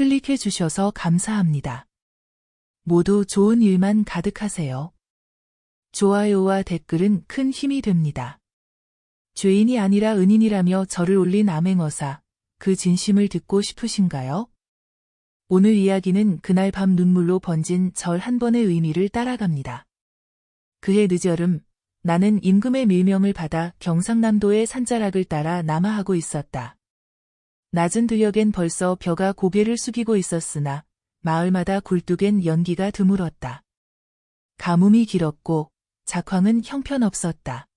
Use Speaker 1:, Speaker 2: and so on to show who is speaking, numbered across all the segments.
Speaker 1: 클릭해 주셔서 감사합니다. 모두 좋은 일만 가득하세요. 좋아요와 댓글은 큰 힘이 됩니다. 죄인이 아니라 은인이라며 절을 올린 암행어사, 그 진심을 듣고 싶으신가요? 오늘 이야기는 그날 밤 눈물로 번진 절 한 번의 의미를 따라갑니다. 그해 늦여름, 나는 임금의 밀명을 받아 경상남도의 산자락을 따라 남하하고 있었다. 낮은 들녘엔 벌써 벼가 고개를 숙이고 있었으나 마을마다 굴뚝엔 연기가 드물었다. 가뭄이 길었고 작황은 형편없었다.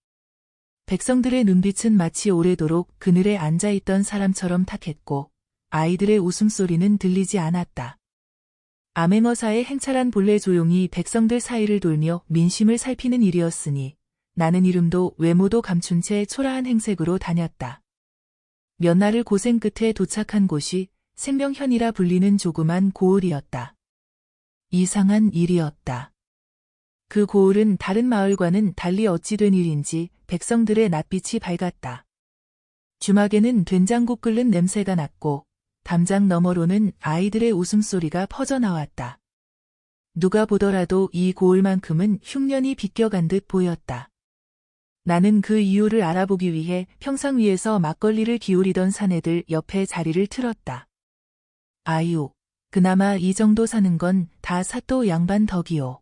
Speaker 1: 백성들의 눈빛은 마치 오래도록 그늘에 앉아있던 사람처럼 탁했고 아이들의 웃음소리는 들리지 않았다. 암행어사의 행차란 본래 조용히 백성들 사이를 돌며 민심을 살피는 일이었으니 나는 이름도 외모도 감춘 채 초라한 행색으로 다녔다. 몇 날을 고생 끝에 도착한 곳이 생명현이라 불리는 조그만 고을이었다. 이상한 일이었다. 그 고을은 다른 마을과는 달리 어찌 된 일인지 백성들의 낯빛이 밝았다. 주막에는 된장국 끓는 냄새가 났고 담장 너머로는 아이들의 웃음소리가 퍼져나왔다. 누가 보더라도 이 고을만큼은 흉년이 비껴간 듯 보였다. 나는 그 이유를 알아보기 위해 평상 위에서 막걸리를 기울이던 사내들 옆에 자리를 틀었다. 아유, 그나마 이 정도 사는 건 다 사또 양반 덕이오.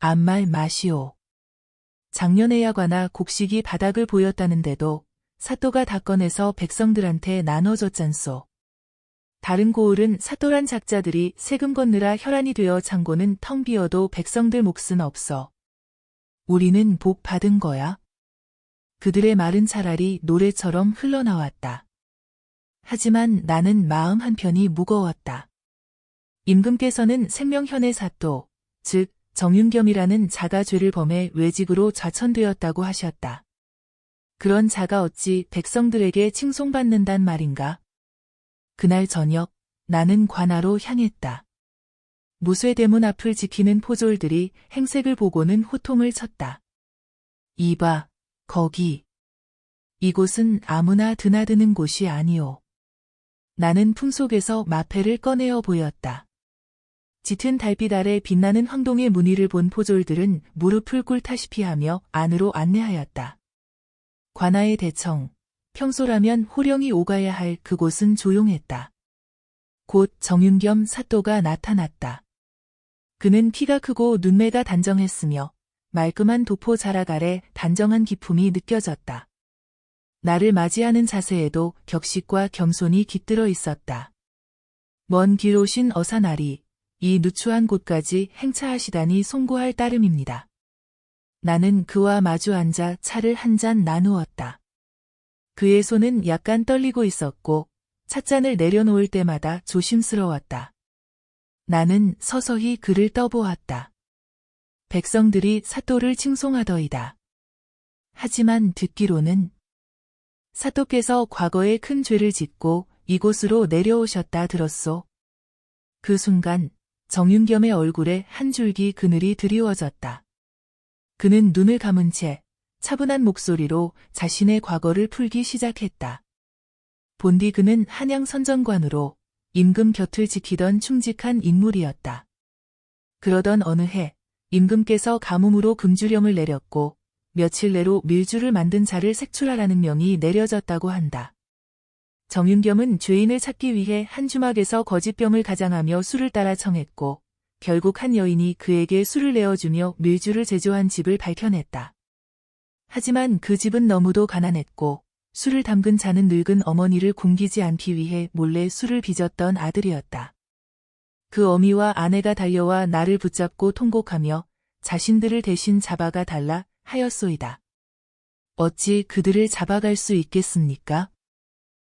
Speaker 1: 암말 마시오. 작년에야 관아 곡식이 바닥을 보였다는데도 사또가 다 꺼내서 백성들한테 나눠줬잖소. 다른 고을은 사또란 작자들이 세금 걷느라 혈안이 되어 창고는 텅 비어도 백성들 몫은 없어. 우리는 복 받은 거야. 그들의 말은 차라리 노래처럼 흘러나왔다. 하지만 나는 마음 한편이 무거웠다. 임금께서는 생명현의 사또, 즉 정윤겸이라는 자가 죄를 범해 외직으로 좌천되었다고 하셨다. 그런 자가 어찌 백성들에게 칭송받는단 말인가? 그날 저녁 나는 관아로 향했다. 무쇠대문 앞을 지키는 포졸들이 행색을 보고는 호통을 쳤다. 이봐, 거기. 이곳은 아무나 드나드는 곳이 아니오. 나는 품속에서 마패를 꺼내어 보였다. 짙은 달빛 아래 빛나는 황동의 무늬를 본 포졸들은 무릎을 꿇다시피 하며 안으로 안내하였다. 관아의 대청, 평소라면 호령이 오가야 할 그곳은 조용했다. 곧 정윤겸 사또가 나타났다. 그는 키가 크고 눈매가 단정했으며 말끔한 도포 자락 아래 단정한 기품이 느껴졌다. 나를 맞이하는 자세에도 격식과 겸손이 깃들어 있었다. 먼 길 오신 어사나리, 이 누추한 곳까지 행차하시다니 송구할 따름입니다. 나는 그와 마주 앉아 차를 한 잔 나누었다. 그의 손은 약간 떨리고 있었고 찻잔을 내려놓을 때마다 조심스러웠다. 나는 서서히 그를 떠보았다. 백성들이 사또를 칭송하더이다. 하지만 듣기로는 사또께서 과거에 큰 죄를 짓고 이곳으로 내려오셨다 들었소. 그 순간 정윤겸의 얼굴에 한 줄기 그늘이 드리워졌다. 그는 눈을 감은 채 차분한 목소리로 자신의 과거를 풀기 시작했다. 본디 그는 한양 선정관으로 임금 곁을 지키던 충직한 인물이었다. 그러던 어느 해 임금께서 가뭄으로 금주령을 내렸고 며칠 내로 밀주를 만든 자를 색출하라는 명이 내려졌다고 한다. 정윤겸은 죄인을 찾기 위해 한 주막에서 거짓병을 가장하며 술을 따라 청했고 결국 한 여인이 그에게 술을 내어주며 밀주를 제조한 집을 밝혀냈다. 하지만 그 집은 너무도 가난했고 술을 담근 자는 늙은 어머니를 굶기지 않기 위해 몰래 술을 빚었던 아들이었다. 그 어미와 아내가 달려와 나를 붙잡고 통곡하며 자신들을 대신 잡아가 달라 하였소이다. 어찌 그들을 잡아갈 수 있겠습니까?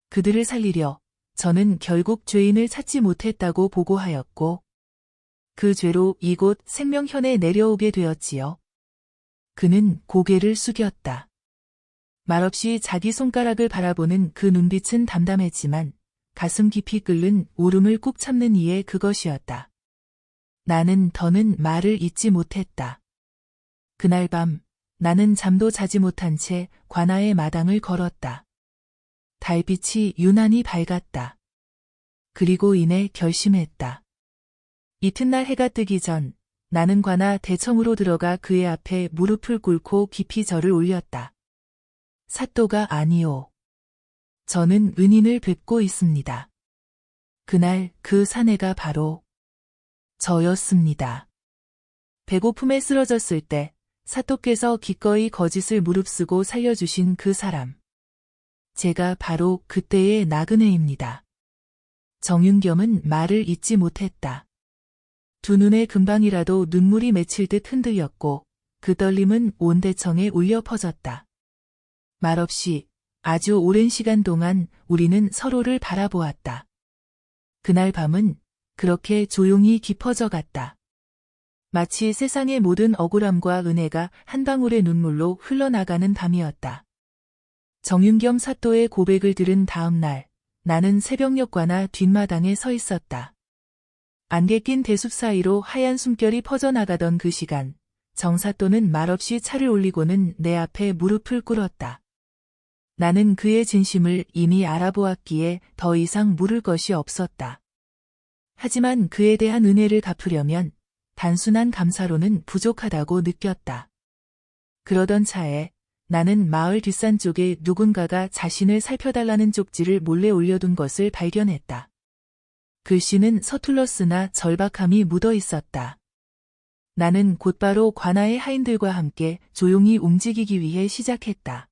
Speaker 1: 그들을 살리려 저는 결국 죄인을 찾지 못했다고 보고하였고 그 죄로 이곳 생명현에 내려오게 되었지요. 그는 고개를 숙였다. 말없이 자기 손가락을 바라보는 그 눈빛은 담담했지만 가슴 깊이 끓는 울음을 꾹 참는 이의 그것이었다. 나는 더는 말을 잇지 못했다. 그날 밤 나는 잠도 자지 못한 채 관아의 마당을 걸었다. 달빛이 유난히 밝았다. 그리고 이내 결심했다. 이튿날 해가 뜨기 전 나는 관아 대청으로 들어가 그의 앞에 무릎을 꿇고 깊이 절을 올렸다. 사또가 아니오. 저는 은인을 뵙고 있습니다. 그날 그 사내가 바로 저였습니다. 배고픔에 쓰러졌을 때 사또께서 기꺼이 거짓을 무릅쓰고 살려주신 그 사람. 제가 바로 그때의 나그네입니다. 정윤겸은 말을 잇지 못했다. 두 눈에 금방이라도 눈물이 맺힐 듯 흔들렸고 그 떨림은 온 대청에 울려 퍼졌다. 말없이 아주 오랜 시간 동안 우리는 서로를 바라보았다. 그날 밤은 그렇게 조용히 깊어져 갔다. 마치 세상의 모든 억울함과 은혜가 한 방울의 눈물로 흘러나가는 밤이었다. 정윤겸 사또의 고백을 들은 다음 날, 나는 새벽녘 관아 뒷마당에 서 있었다. 안개 낀 대숲 사이로 하얀 숨결이 퍼져나가던 그 시간, 정 사또는 말없이 차를 올리고는 내 앞에 무릎을 꿇었다. 나는 그의 진심을 이미 알아보았기에 더 이상 물을 것이 없었다. 하지만 그에 대한 은혜를 갚으려면 단순한 감사로는 부족하다고 느꼈다. 그러던 차에 나는 마을 뒷산 쪽에 누군가가 자신을 살펴달라는 쪽지를 몰래 올려둔 것을 발견했다. 글씨는 서툴렀으나 절박함이 묻어 있었다. 나는 곧바로 관아의 하인들과 함께 조용히 움직이기 위해 시작했다.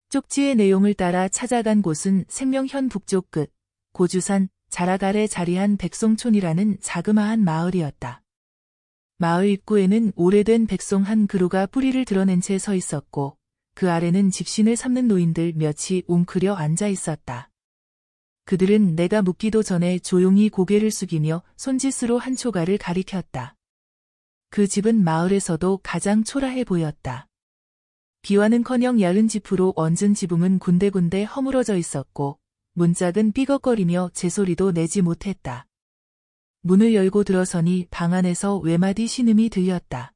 Speaker 1: 쪽지의 내용을 따라 찾아간 곳은 생명현 북쪽 끝, 고주산, 자락 아래 자리한 백송촌이라는 자그마한 마을이었다. 마을 입구에는 오래된 백송 한 그루가 뿌리를 드러낸 채 서 있었고 그 아래는 집신을 삼는 노인들 몇이 웅크려 앉아 있었다. 그들은 내가 묻기도 전에 조용히 고개를 숙이며 손짓으로 한 초가를 가리켰다. 그 집은 마을에서도 가장 초라해 보였다. 비와는커녕 얇은 지프로 얹은 지붕은 군데군데 허물어져 있었고 문짝은 삐걱거리며 제소리도 내지 못했다. 문을 열고 들어서니 방 안에서 외마디 신음이 들렸다.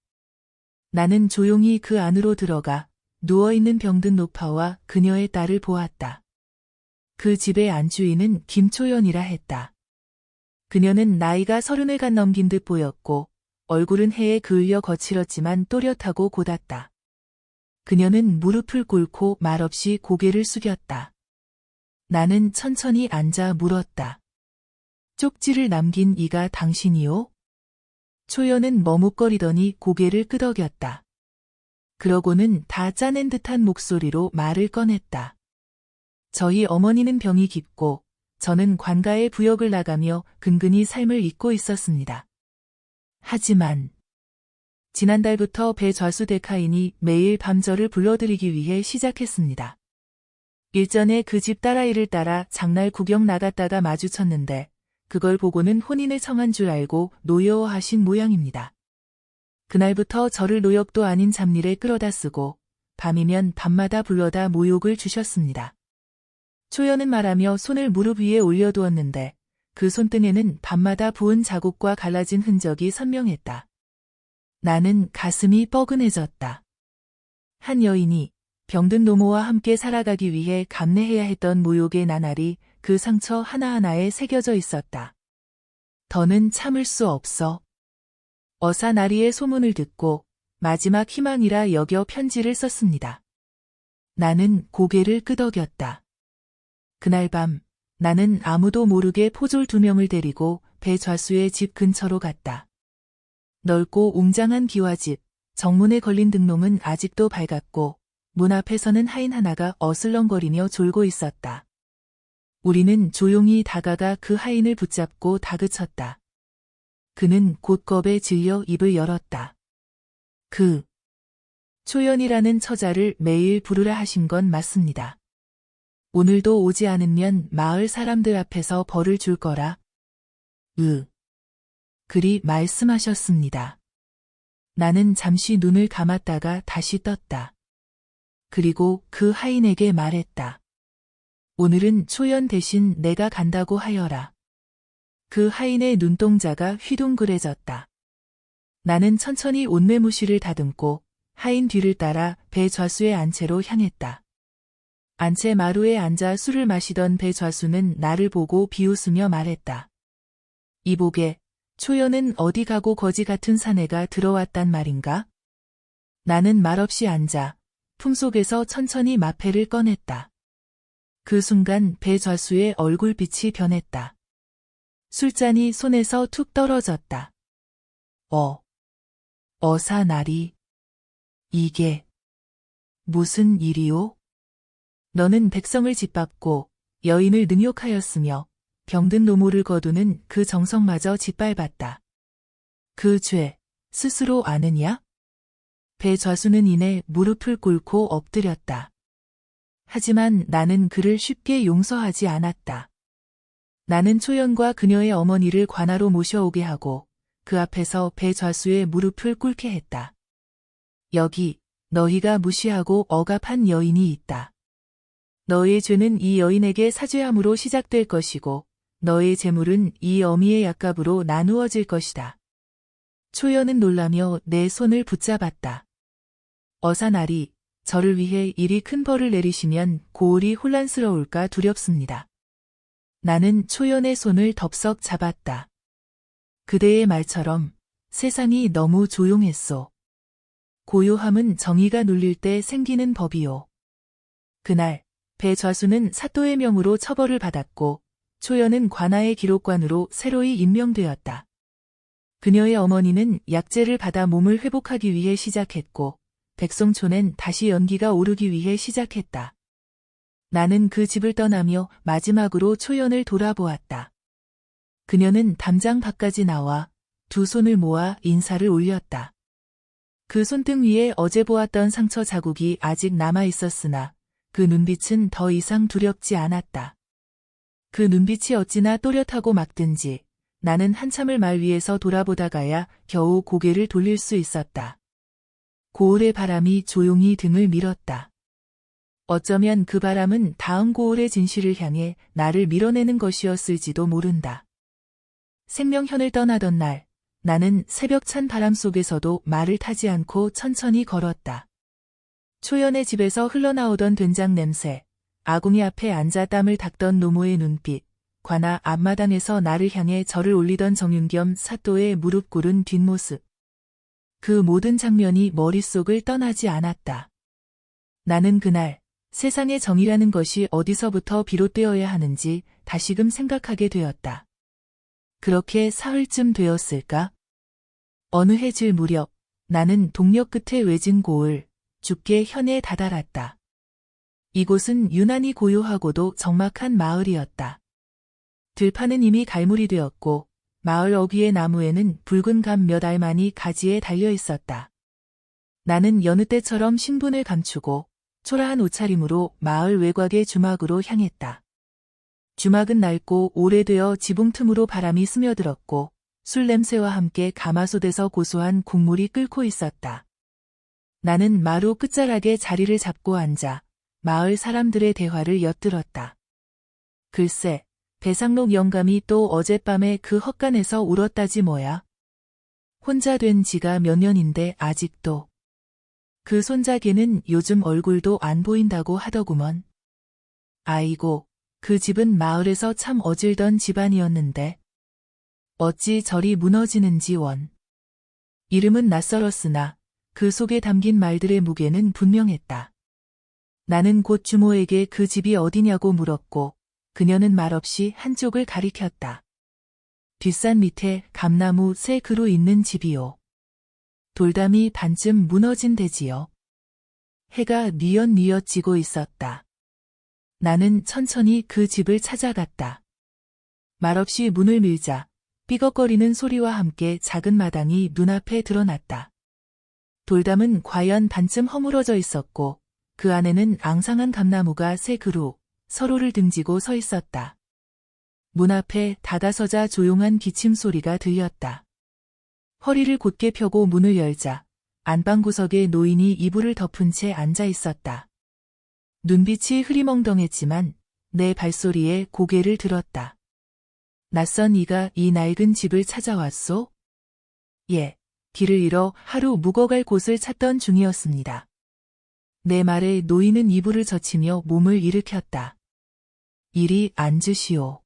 Speaker 1: 나는 조용히 그 안으로 들어가 누워있는 병든 노파와 그녀의 딸을 보았다. 그 집의 안주인은 김초연이라 했다. 그녀는 나이가 30을 갓 넘긴 듯 보였고 얼굴은 해에 그을려 거칠었지만 또렷하고 곧았다. 그녀는 무릎을 꿇고 말없이 고개를 숙였다. 나는 천천히 앉아 물었다. 쪽지를 남긴 이가 당신이요? 초연은 머뭇거리더니 고개를 끄덕였다. 그러고는 다 짜낸 듯한 목소리로 말을 꺼냈다. 저희 어머니는 병이 깊고 저는 관가에 부역을 나가며 근근히 삶을 잇고 있었습니다. 하지만 지난달부터 배좌수 데카인이 매일 밤 저를 불러들이기 위해 시작했습니다. 일전에 그 집 딸아이를 따라 장날 구경 나갔다가 마주쳤는데 그걸 보고는 혼인을 청한 줄 알고 노여워하신 모양입니다. 그날부터 저를 노역도 아닌 잡일에 끌어다 쓰고 밤이면 밤마다 불러다 모욕을 주셨습니다. 초연은 말하며 손을 무릎 위에 올려두었는데 그 손등에는 밤마다 부은 자국과 갈라진 흔적이 선명했다. 나는 가슴이 뻐근해졌다. 한 여인이 병든 노모와 함께 살아가기 위해 감내해야 했던 모욕의 나날이 그 상처 하나하나에 새겨져 있었다. 더는 참을 수 없어. 어사나리의 소문을 듣고 마지막 희망이라 여겨 편지를 썼습니다. 나는 고개를 끄덕였다. 그날 밤 나는 아무도 모르게 포졸 2명을 데리고 배좌수의 집 근처로 갔다. 넓고 웅장한 기와집, 정문에 걸린 등롱은 아직도 밝았고 문 앞에서는 하인 하나가 어슬렁거리며 졸고 있었다. 우리는 조용히 다가가 그 하인을 붙잡고 다그쳤다. 그는 곧 겁에 질려 입을 열었다. 초연이라는 처자를 매일 부르라 하신 건 맞습니다. 오늘도 오지 않으면 마을 사람들 앞에서 벌을 줄 거라. 그리 말씀하셨습니다. 나는 잠시 눈을 감았다가 다시 떴다. 그리고 그 하인에게 말했다. 오늘은 초연 대신 내가 간다고 하여라. 그 하인의 눈동자가 휘둥그레졌다. 나는 천천히 옷매무시를 다듬고 하인 뒤를 따라 배좌수에 안 채로 향했다. 안채 마루에 앉아 술을 마시던 배좌수는 나를 보고 비웃으며 말했다. 이보게, 초연은 어디 가고 거지 같은 사내가 들어왔단 말인가? 나는 말없이 앉아 품속에서 천천히 마패를 꺼냈다. 그 순간 배좌수의 얼굴빛이 변했다. 술잔이 손에서 툭 떨어졌다. 어사나리. 이게 무슨 일이오? 너는 백성을 짓밟고 여인을 능욕하였으며 병든 노모를 거두는 그 정성마저 짓밟았다. 그 죄 스스로 아느냐? 배좌수는 이내 무릎을 꿇고 엎드렸다. 하지만 나는 그를 쉽게 용서하지 않았다. 나는 초연과 그녀의 어머니를 관하로 모셔오게 하고 그 앞에서 배좌수의 무릎을 꿇게 했다. 여기 너희가 무시하고 억압한 여인이 있다. 너의 죄는 이 여인에게 사죄함으로 시작될 것이고 너의 재물은 이 어미의 약값으로 나누어질 것이다. 초연은 놀라며 내 손을 붙잡았다. 어사나리, 저를 위해 이리 큰 벌을 내리시면 고을이 혼란스러울까 두렵습니다. 나는 초연의 손을 덥석 잡았다. 그대의 말처럼 세상이 너무 조용했소. 고요함은 정의가 눌릴 때 생기는 법이요. 그날 배좌수는 사또의 명으로 처벌을 받았고 초연은 관아의 기록관으로 새로이 임명되었다. 그녀의 어머니는 약재를 받아 몸을 회복하기 위해 시작했고 백성촌엔 다시 연기가 오르기 위해 시작했다. 나는 그 집을 떠나며 마지막으로 초연을 돌아보았다. 그녀는 담장 밖까지 나와 두 손을 모아 인사를 올렸다. 그 손등 위에 어제 보았던 상처 자국이 아직 남아 있었으나 그 눈빛은 더 이상 두렵지 않았다. 그 눈빛이 어찌나 또렷하고 막든지 나는 한참을 말 위에서 돌아보다가야 겨우 고개를 돌릴 수 있었다. 고을의 바람이 조용히 등을 밀었다. 어쩌면 그 바람은 다음 고을의 진실을 향해 나를 밀어내는 것이었을지도 모른다. 생명현을 떠나던 날, 나는 새벽 찬 바람 속에서도 말을 타지 않고 천천히 걸었다. 초연의 집에서 흘러나오던 된장 냄새, 아궁이 앞에 앉아 땀을 닦던 노모의 눈빛, 관아 앞마당에서 나를 향해 절을 올리던 정윤겸 사또의 무릎 꿇은 뒷모습. 그 모든 장면이 머릿속을 떠나지 않았다. 나는 그날 세상의 정의라는 것이 어디서부터 비롯되어야 하는지 다시금 생각하게 되었다. 그렇게 사흘쯤 되었을까? 어느 해질 무렵 나는 동력 끝의 외진 고을, 죽게 현에 다다랐다. 이곳은 유난히 고요하고도 적막한 마을이었다. 들판은 이미 갈무리 되었고 마을 어귀의 나무에는 붉은 감 몇 알만이 가지에 달려 있었다. 나는 여느 때처럼 신분을 감추고 초라한 옷차림으로 마을 외곽의 주막으로 향했다. 주막은 낡고 오래되어 지붕 틈으로 바람이 스며들었고 술 냄새와 함께 가마솥에서 고소한 국물이 끓고 있었다. 나는 마루 끝자락에 자리를 잡고 앉아 마을 사람들의 대화를 엿들었다. 글쎄, 배상록 영감이 또 어젯밤에 그 헛간에서 울었다지 뭐야. 혼자 된 지가 몇 년인데 아직도. 그 손자개는 요즘 얼굴도 안 보인다고 하더구먼. 아이고, 그 집은 마을에서 참 어질던 집안이었는데. 어찌 저리 무너지는지 원. 이름은 낯설었으나 그 속에 담긴 말들의 무게는 분명했다. 나는 곧 주모에게 그 집이 어디냐고 물었고 그녀는 말없이 한쪽을 가리켰다. 뒷산 밑에 감나무 새 그루 있는 집이요. 돌담이 반쯤 무너진 데지요. 해가 뉘엿뉘엿 지고 있었다. 나는 천천히 그 집을 찾아갔다. 말없이 문을 밀자 삐걱거리는 소리와 함께 작은 마당이 눈앞에 드러났다. 돌담은 과연 반쯤 허물어져 있었고 그 안에는 앙상한 감나무가 세 그루 서로를 등지고 서 있었다. 문 앞에 다가서자 조용한 기침 소리가 들렸다. 허리를 곧게 펴고 문을 열자 안방 구석에 노인이 이불을 덮은 채 앉아 있었다. 눈빛이 흐리멍덩했지만 내 발소리에 고개를 들었다. 낯선 이가 이 낡은 집을 찾아왔소? 예, 길을 잃어 하루 묵어갈 곳을 찾던 중이었습니다. 내 말에 노인은 이불을 젖히며 몸을 일으켰다. 이리 앉으시오.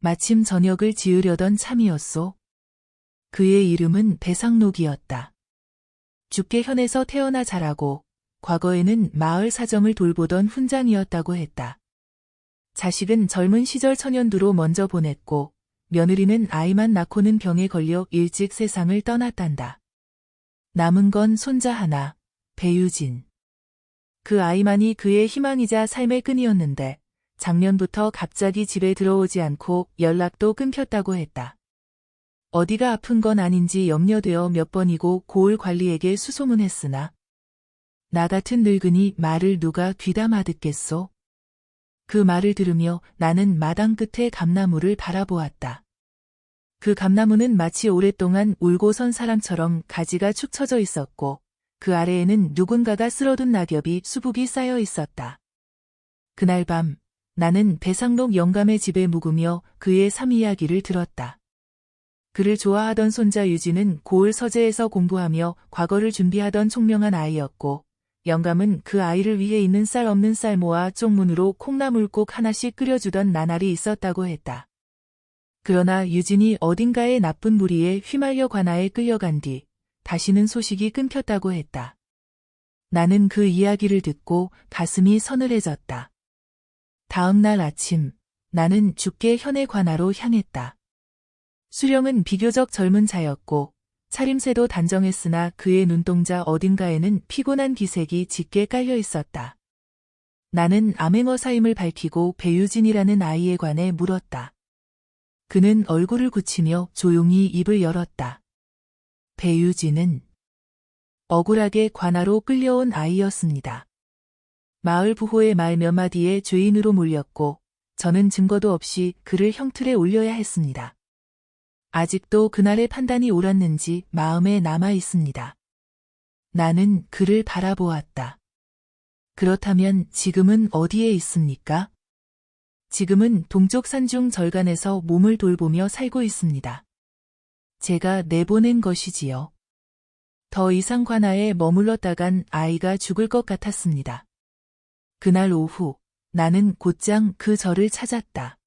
Speaker 1: 마침 저녁을 지으려던 참이었소. 그의 이름은 배상록이었다. 죽게 현에서 태어나 자라고 과거에는 마을 사정을 돌보던 훈장이었다고 했다. 자식은 젊은 시절 천연두로 먼저 보냈고 며느리는 아이만 낳고는 병에 걸려 일찍 세상을 떠났단다. 남은 건 손자 하나, 배유진. 그 아이만이 그의 희망이자 삶의 끈이었는데 작년부터 갑자기 집에 들어오지 않고 연락도 끊겼다고 했다. 어디가 아픈 건 아닌지 염려되어 몇 번이고 고을 관리에게 수소문했으나 나 같은 늙은이 말을 누가 귀담아 듣겠소? 그 말을 들으며 나는 마당 끝에 감나무를 바라보았다. 그 감나무는 마치 오랫동안 울고 선 사람처럼 가지가 축 처져 있었고 그 아래에는 누군가가 쓸어둔 낙엽이 수북이 쌓여 있었다. 그날 밤 나는 배상록 영감의 집에 묵으며 그의 삶 이야기를 들었다. 그를 좋아하던 손자 유진은 고을 서재에서 공부하며 과거를 준비하던 총명한 아이였고 영감은 그 아이를 위해 있는 쌀 없는 쌀 모아 쪽문으로 콩나물국 하나씩 끓여주던 나날이 있었다고 했다. 그러나 유진이 어딘가의 나쁜 무리에 휘말려 관아에 끌려간 뒤 다시는 소식이 끊겼다고 했다. 나는 그 이야기를 듣고 가슴이 서늘해졌다. 다음 날 아침 나는 죽게 현의 관아로 향했다. 수령은 비교적 젊은 자였고 차림새도 단정했으나 그의 눈동자 어딘가에는 피곤한 기색이 짙게 깔려 있었다. 나는 암행어사임을 밝히고 배유진이라는 아이에 관해 물었다. 그는 얼굴을 굳히며 조용히 입을 열었다. 배유진은 억울하게 관아로 끌려온 아이였습니다. 마을 부호의 말 몇 마디에 죄인으로 몰렸고 저는 증거도 없이 그를 형틀에 올려야 했습니다. 아직도 그날의 판단이 옳았는지 마음에 남아 있습니다. 나는 그를 바라보았다. 그렇다면 지금은 어디에 있습니까? 지금은 동쪽 산중 절간에서 몸을 돌보며 살고 있습니다. 제가 내보낸 것이지요. 더 이상 관아에 머물렀다간 아이가 죽을 것 같았습니다. 그날 오후 나는 곧장 그 절을 찾았다.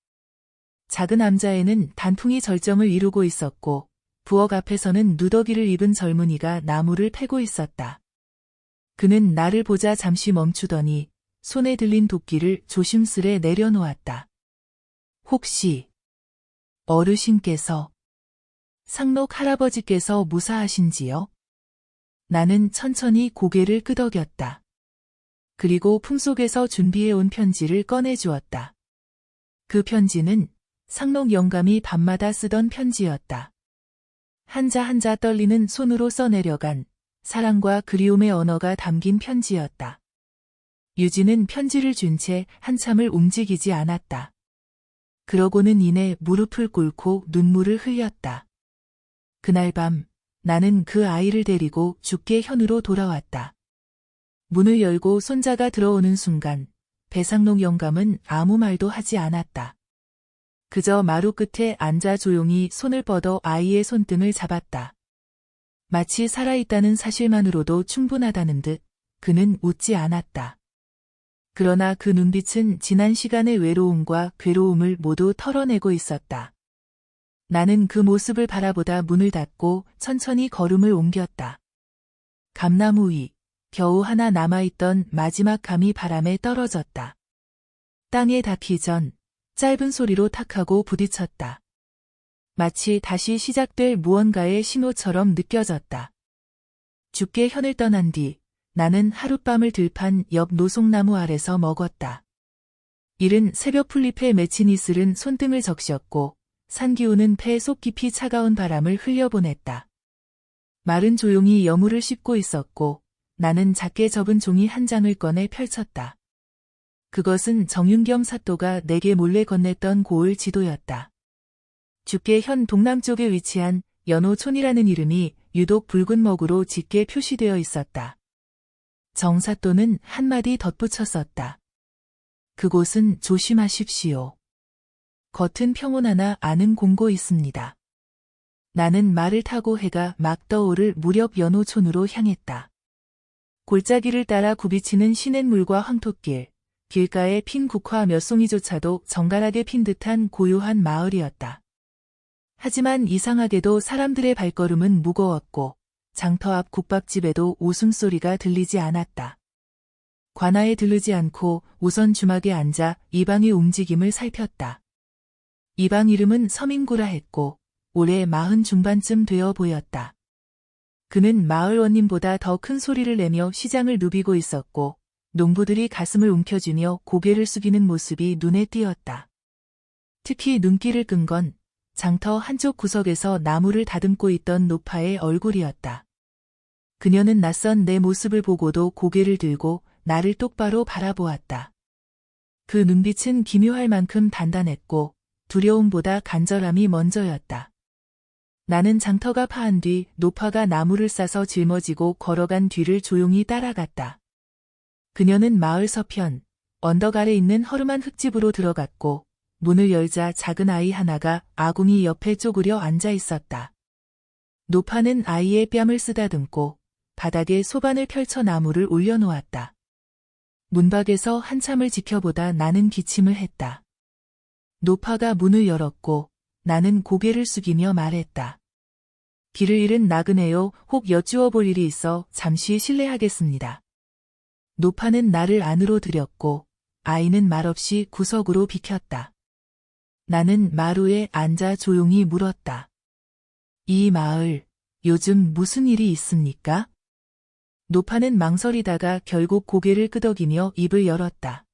Speaker 1: 작은 암자에는 단풍이 절정을 이루고 있었고 부엌 앞에서는 누더기를 입은 젊은이가 나무를 패고 있었다. 그는 나를 보자 잠시 멈추더니 손에 들린 도끼를 조심스레 내려놓았다. 혹시 어르신께서 상록 할아버지께서 무사하신지요? 나는 천천히 고개를 끄덕였다. 그리고 품속에서 준비해온 편지를 꺼내주었다. 그 편지는 상록 영감이 밤마다 쓰던 편지였다. 한자 한자 떨리는 손으로 써내려간 사랑과 그리움의 언어가 담긴 편지였다. 유진은 편지를 준 채 한참을 움직이지 않았다. 그러고는 이내 무릎을 꿇고 눈물을 흘렸다. 그날 밤 나는 그 아이를 데리고 죽게 현으로 돌아왔다. 문을 열고 손자가 들어오는 순간 배상록 영감은 아무 말도 하지 않았다. 그저 마루 끝에 앉아 조용히 손을 뻗어 아이의 손등을 잡았다. 마치 살아있다는 사실만으로도 충분하다는 듯 그는 웃지 않았다. 그러나 그 눈빛은 지난 시간의 외로움과 괴로움을 모두 털어내고 있었다. 나는 그 모습을 바라보다 문을 닫고 천천히 걸음을 옮겼다. 감나무 위, 겨우 하나 남아있던 마지막 감이 바람에 떨어졌다. 땅에 닿기 전 짧은 소리로 탁하고 부딪혔다. 마치 다시 시작될 무언가의 신호처럼 느껴졌다. 죽게 현을 떠난 뒤 나는 하룻밤을 들판 옆 노송나무 아래서 먹었다. 이른 새벽 풀잎에 맺힌 이슬은 손등을 적셨고 산 기운은 폐 속 깊이 차가운 바람을 흘려보냈다. 말은 조용히 여물을 씹고 있었고 나는 작게 접은 종이 한 장을 꺼내 펼쳤다. 그것은 정윤겸 사또가 내게 몰래 건넸던 고을 지도였다. 죽게 현 동남쪽에 위치한 연호촌이라는 이름이 유독 붉은 먹으로 짙게 표시되어 있었다. 정 사또는 한마디 덧붙였었다. 그곳은 조심하십시오. 겉은 평온하나 안은 공고 있습니다. 나는 말을 타고 해가 막 떠오를 무렵 연호촌으로 향했다. 골짜기를 따라 굽이치는 시냇물과 황토길, 길가에 핀 국화 몇 송이조차도 정갈하게 핀 듯한 고요한 마을이었다. 하지만 이상하게도 사람들의 발걸음은 무거웠고 장터 앞 국밥집에도 웃음소리가 들리지 않았다. 관아에 들르지 않고 우선 주막에 앉아 이방의 움직임을 살폈다. 이방 이름은 서민구라 했고 올해 40 중반쯤 되어 보였다. 그는 마을 원님보다 더 큰 소리를 내며 시장을 누비고 있었고 농부들이 가슴을 움켜쥐며 고개를 숙이는 모습이 눈에 띄었다. 특히 눈길을 끈 건 장터 한쪽 구석에서 나무를 다듬고 있던 노파의 얼굴이었다. 그녀는 낯선 내 모습을 보고도 고개를 들고 나를 똑바로 바라보았다. 그 눈빛은 기묘할 만큼 단단했고 두려움보다 간절함이 먼저였다. 나는 장터가 파한 뒤 노파가 나무를 싸서 짊어지고 걸어간 뒤를 조용히 따라갔다. 그녀는 마을 서편, 언덕 아래 있는 허름한 흙집으로 들어갔고 문을 열자 작은 아이 하나가 아궁이 옆에 쪼그려 앉아 있었다. 노파는 아이의 뺨을 쓰다듬고 바닥에 소반을 펼쳐 나무를 올려놓았다. 문밖에서 한참을 지켜보다 나는 기침을 했다. 노파가 문을 열었고 나는 고개를 숙이며 말했다. 길을 잃은 나그네요. 혹 여쭈어 볼 일이 있어 잠시 실례하겠습니다. 노파는 나를 안으로 들였고 아이는 말없이 구석으로 비켰다. 나는 마루에 앉아 조용히 물었다. 이 마을, 요즘 무슨 일이 있습니까? 노파는 망설이다가 결국 고개를 끄덕이며 입을 열었다.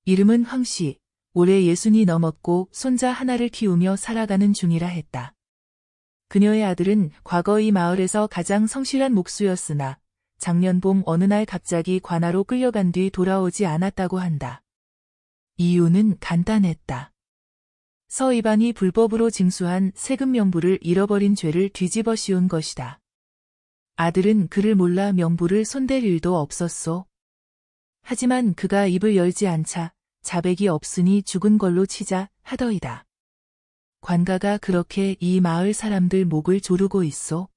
Speaker 1: 이름은 황씨, 올해 60이 넘었고 손자 하나를 키우며 살아가는 중이라 했다. 그녀의 아들은 과거 이 마을에서 가장 성실한 목수였으나 작년 봄 어느 날 갑자기 관아로 끌려간 뒤 돌아오지 않았다고 한다. 이유는 간단했다. 서이방이 불법으로 징수한 세금 명부를 잃어버린 죄를 뒤집어 씌운 것이다. 아들은 그를 몰라 명부를 손댈 일도 없었소. 하지만 그가 입을 열지 않자 자백이 없으니 죽은 걸로 치자 하더이다. 관가가 그렇게 이 마을 사람들 목을 조르고 있소.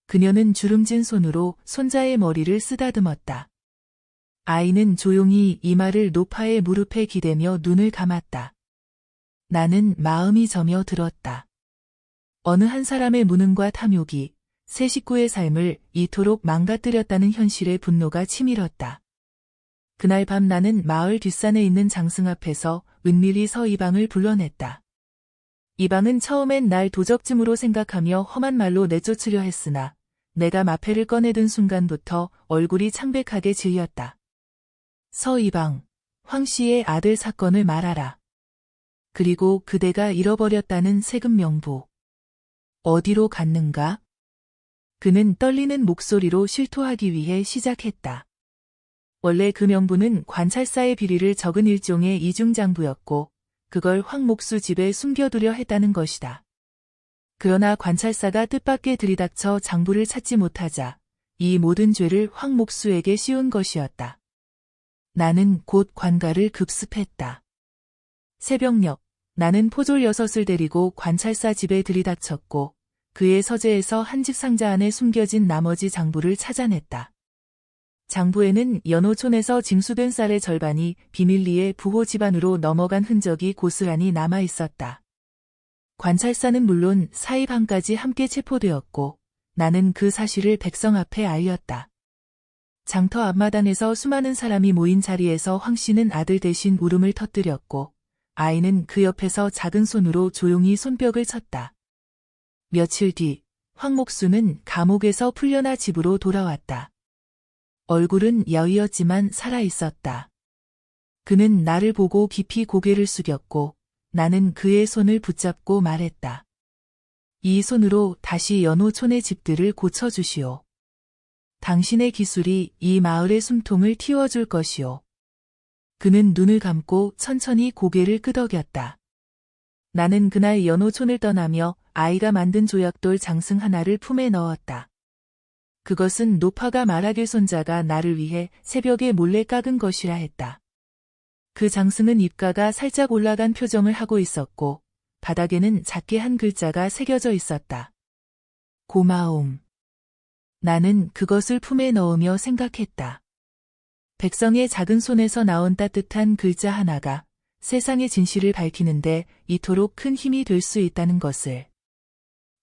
Speaker 1: 그녀는 주름진 손으로 손자의 머리를 쓰다듬었다. 아이는 조용히 이마를 노파의 무릎에 기대며 눈을 감았다. 나는 마음이 저며 들었다. 어느 한 사람의 무능과 탐욕이 세 식구의 삶을 이토록 망가뜨렸다는 현실의 분노가 치밀었다. 그날 밤 나는 마을 뒷산에 있는 장승 앞에서 은밀히 서이방을 불러냈다. 이방은 처음엔 날 도적쯤으로 생각하며 험한 말로 내쫓으려 했으나 내가 마패를 꺼내든 순간부터 얼굴이 창백하게 질렸다. 서이방, 황씨의 아들 사건을 말하라. 그리고 그대가 잃어버렸다는 세금 명부. 어디로 갔는가? 그는 떨리는 목소리로 실토하기 위해 시작했다. 원래 그 명부는 관찰사의 비리를 적은 일종의 이중장부였고 그걸 황 목수 집에 숨겨두려 했다는 것이다. 그러나 관찰사가 뜻밖의 들이닥쳐 장부를 찾지 못하자 이 모든 죄를 황 목수에게 씌운 것이었다. 나는 곧 관가를 급습했다. 새벽녘 나는 포졸 6을 데리고 관찰사 집에 들이닥쳤고 그의 서재에서 한 집 상자 안에 숨겨진 나머지 장부를 찾아냈다. 장부에는 연호촌에서 징수된 쌀의 절반이 비밀리에 부호 집안으로 넘어간 흔적이 고스란히 남아 있었다. 관찰사는 물론 사이방까지 함께 체포되었고 나는 그 사실을 백성 앞에 알렸다. 장터 앞마당에서 수많은 사람이 모인 자리에서 황씨는 아들 대신 울음을 터뜨렸고 아이는 그 옆에서 작은 손으로 조용히 손뼉을 쳤다. 며칠 뒤 황 목수는 감옥에서 풀려나 집으로 돌아왔다. 얼굴은 여의었지만 살아있었다. 그는 나를 보고 깊이 고개를 숙였고 나는 그의 손을 붙잡고 말했다. 이 손으로 다시 연호촌의 집들을 고쳐주시오. 당신의 기술이 이 마을의 숨통을 틔워줄 것이오. 그는 눈을 감고 천천히 고개를 끄덕였다. 나는 그날 연호촌을 떠나며 아이가 만든 조약돌 장승 하나를 품에 넣었다. 그것은 노파가 말하길 손자가 나를 위해 새벽에 몰래 깎은 것이라 했다. 그 장승은 입가가 살짝 올라간 표정을 하고 있었고 바닥에는 작게 한 글자가 새겨져 있었다. 고마움. 나는 그것을 품에 넣으며 생각했다. 백성의 작은 손에서 나온 따뜻한 글자 하나가 세상의 진실을 밝히는데 이토록 큰 힘이 될 수 있다는 것을.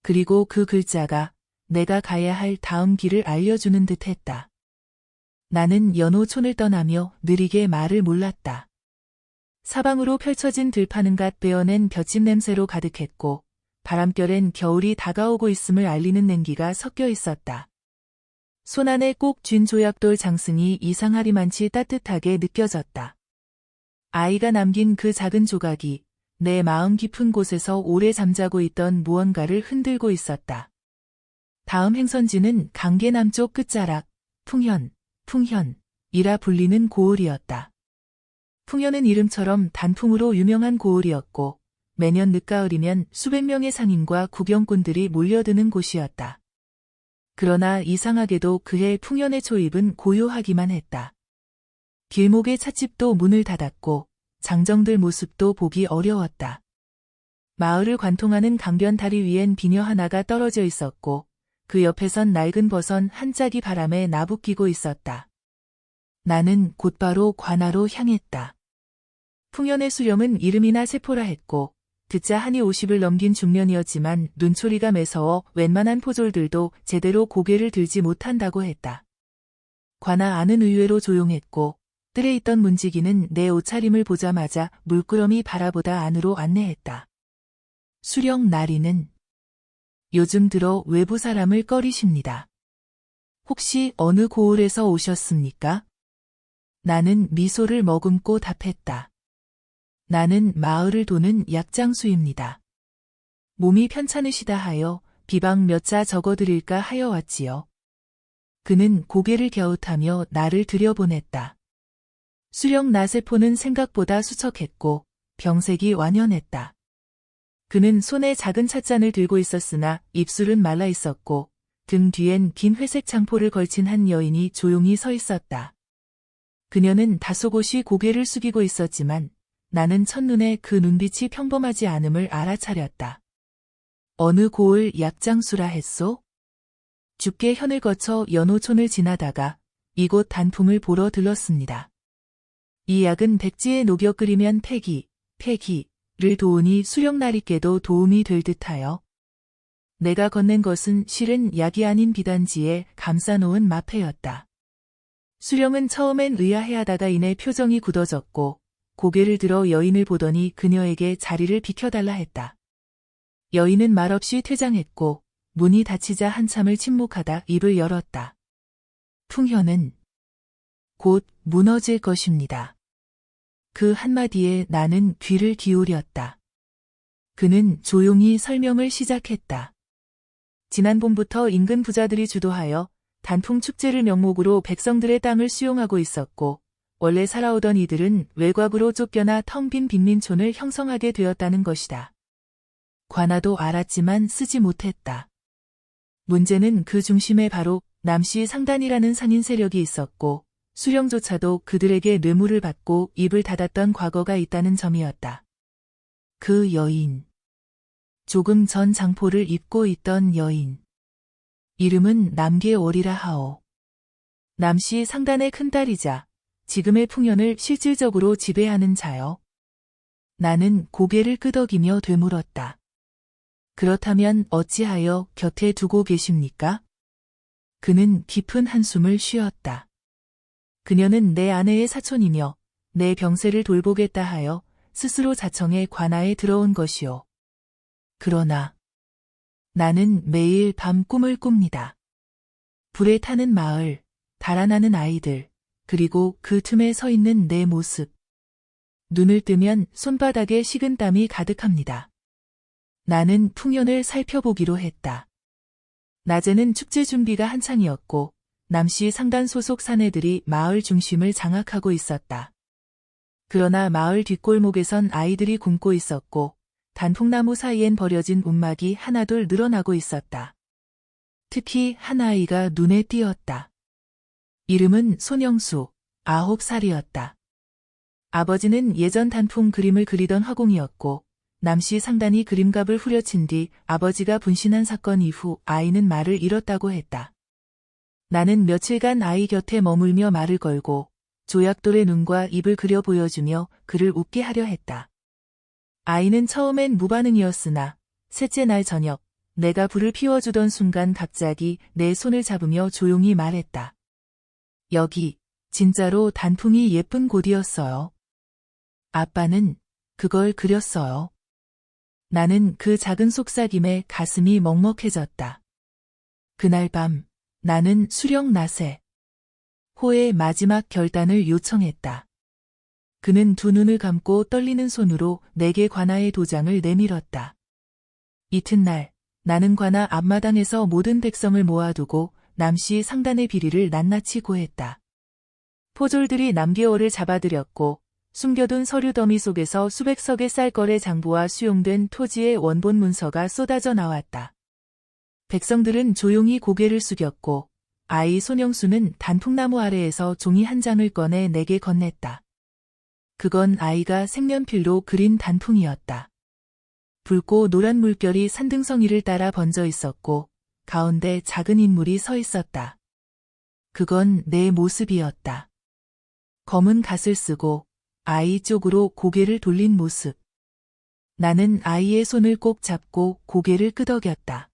Speaker 1: 그리고 그 글자가 내가 가야 할 다음 길을 알려주는 듯 했다. 나는 연호촌을 떠나며 느리게 말을 몰랐다. 사방으로 펼쳐진 들판은갓 베어낸 볏짚 냄새로 가득했고 바람결엔 겨울이 다가오고 있음을 알리는 냉기가 섞여 있었다. 손안에 꼭 쥔 조약돌 장승이 이상하리만치 따뜻하게 느껴졌다. 아이가 남긴 그 작은 조각이 내 마음 깊은 곳에서 오래 잠자고 있던 무언가를 흔들고 있었다. 다음 행선지는 강계 남쪽 끝자락, 풍현이라 불리는 고을이었다. 풍현은 이름처럼 단풍으로 유명한 고을이었고 매년 늦가을이면 수백 명의 상인과 구경꾼들이 몰려드는 곳이었다. 그러나 이상하게도 그해 풍현의 초입은 고요하기만 했다. 길목의 찻집도 문을 닫았고 장정들 모습도 보기 어려웠다. 마을을 관통하는 강변 다리 위엔 비녀 하나가 떨어져 있었고 그 옆에선 낡은 버선 한 짝이 바람에 나부끼고 있었다. 나는 곧바로 관아로 향했다. 풍현의 수령은 이름이나 세포라 했고 듣자 하니 50을 넘긴 중년이었지만 눈초리가 매서워 웬만한 포졸들도 제대로 고개를 들지 못한다고 했다. 관아 안은 의외로 조용했고 뜰에 있던 문지기는 내 옷차림을 보자마자 물끄러미 바라보다 안으로 안내했다. 수령 나리는 요즘 들어 외부 사람을 꺼리십니다. 혹시 어느 고을에서 오셨습니까? 나는 미소를 머금고 답했다. 나는 마을을 도는 약장수입니다. 몸이 편찮으시다 하여 비방 몇 자 적어드릴까 하여 왔지요. 그는 고개를 갸웃하며 나를 들여보냈다. 수령 나세포는 생각보다 수척했고 병색이 완연했다. 그는 손에 작은 찻잔을 들고 있었으나 입술은 말라 있었고 등 뒤엔 긴 회색 장포를 걸친 한 여인이 조용히 서 있었다. 그녀는 다소곳이 고개를 숙이고 있었지만 나는 첫눈에 그 눈빛이 평범하지 않음을 알아차렸다. 어느 고을 약장수라 했소? 죽게 현을 거쳐 연호촌을 지나다가 이곳 단풍을 보러 들렀습니다. 이 약은 백지에 녹여 끓이면 폐기를 도우니 수령나리께도 도움이 될 듯하여. 내가 건넨 것은 실은 약이 아닌 비단지에 감싸놓은 마패였다. 수령은 처음엔 의아해하다가 이내 표정이 굳어졌고 고개를 들어 여인을 보더니 그녀에게 자리를 비켜달라 했다. 여인은 말없이 퇴장했고 문이 닫히자 한참을 침묵하다 입을 열었다. 풍현은 곧 무너질 것입니다. 그 한마디에 나는 귀를 기울였다. 그는 조용히 설명을 시작했다. 지난 봄부터 인근 부자들이 주도하여 단풍 축제를 명목으로 백성들의 땅을 수용하고 있었고 원래 살아오던 이들은 외곽으로 쫓겨나 텅 빈 빈민촌을 형성하게 되었다는 것이다. 관아도 알았지만 쓰지 못했다. 문제는 그 중심에 바로 남씨 상단이라는 상인 세력이 있었고 수령조차도 그들에게 뇌물을 받고 입을 닫았던 과거가 있다는 점이었다. 그 여인. 조금 전 장포를 입고 있던 여인. 이름은 남계월이라 하오. 남씨 상단의 큰딸이자 지금의 풍현을 실질적으로 지배하는 자여. 나는 고개를 끄덕이며 되물었다. 그렇다면 어찌하여 곁에 두고 계십니까? 그는 깊은 한숨을 쉬었다. 그녀는 내 아내의 사촌이며 내 병세를 돌보겠다 하여 스스로 자청해 관아에 들어온 것이오. 그러나 나는 매일 밤 꿈을 꿉니다. 불에 타는 마을, 달아나는 아이들, 그리고 그 틈에 서 있는 내 모습. 눈을 뜨면 손바닥에 식은 땀이 가득합니다. 나는 풍현을 살펴보기로 했다. 낮에는 축제 준비가 한창이었고 남씨 상단 소속 사내들이 마을 중심을 장악하고 있었다. 그러나 마을 뒷골목에선 아이들이 굶고 있었고 단풍나무 사이엔 버려진 움막이 하나둘 늘어나고 있었다. 특히 한 아이가 눈에 띄었다. 이름은 손영수, 9살이었다. 아버지는 예전 단풍 그림을 그리던 화공이었고 남씨 상단이 그림값을 후려친 뒤 아버지가 분신한 사건 이후 아이는 말을 잃었다고 했다. 나는 며칠간 아이 곁에 머물며 말을 걸고 조약돌의 눈과 입을 그려 보여주며 그를 웃게 하려 했다. 아이는 처음엔 무반응이었으나 셋째 날 저녁 내가 불을 피워주던 순간 갑자기 내 손을 잡으며 조용히 말했다. 여기 진짜로 단풍이 예쁜 곳이었어요. 아빠는 그걸 그렸어요. 나는 그 작은 속삭임에 가슴이 먹먹해졌다. 그날 밤 나는 수령 나세 호의 마지막 결단을 요청했다. 그는 두 눈을 감고 떨리는 손으로 내게 관아의 도장을 내밀었다. 이튿날 나는 관아 앞마당에서 모든 백성을 모아두고 남씨 상단의 비리를 낱낱이 고했다. 포졸들이 남개월을 잡아들였고 숨겨둔 서류 더미 속에서 수백 석의 쌀거래 장부와 수용된 토지의 원본 문서가 쏟아져 나왔다. 백성들은 조용히 고개를 숙였고 아이 손영수는 단풍나무 아래에서 종이 한 장을 꺼내 내게 건넸다. 그건 아이가 색연필로 그린 단풍이었다. 붉고 노란 물결이 산등성이를 따라 번져 있었고 가운데 작은 인물이 서 있었다. 그건 내 모습이었다. 검은 갓을 쓰고 아이 쪽으로 고개를 돌린 모습. 나는 아이의 손을 꼭 잡고 고개를 끄덕였다.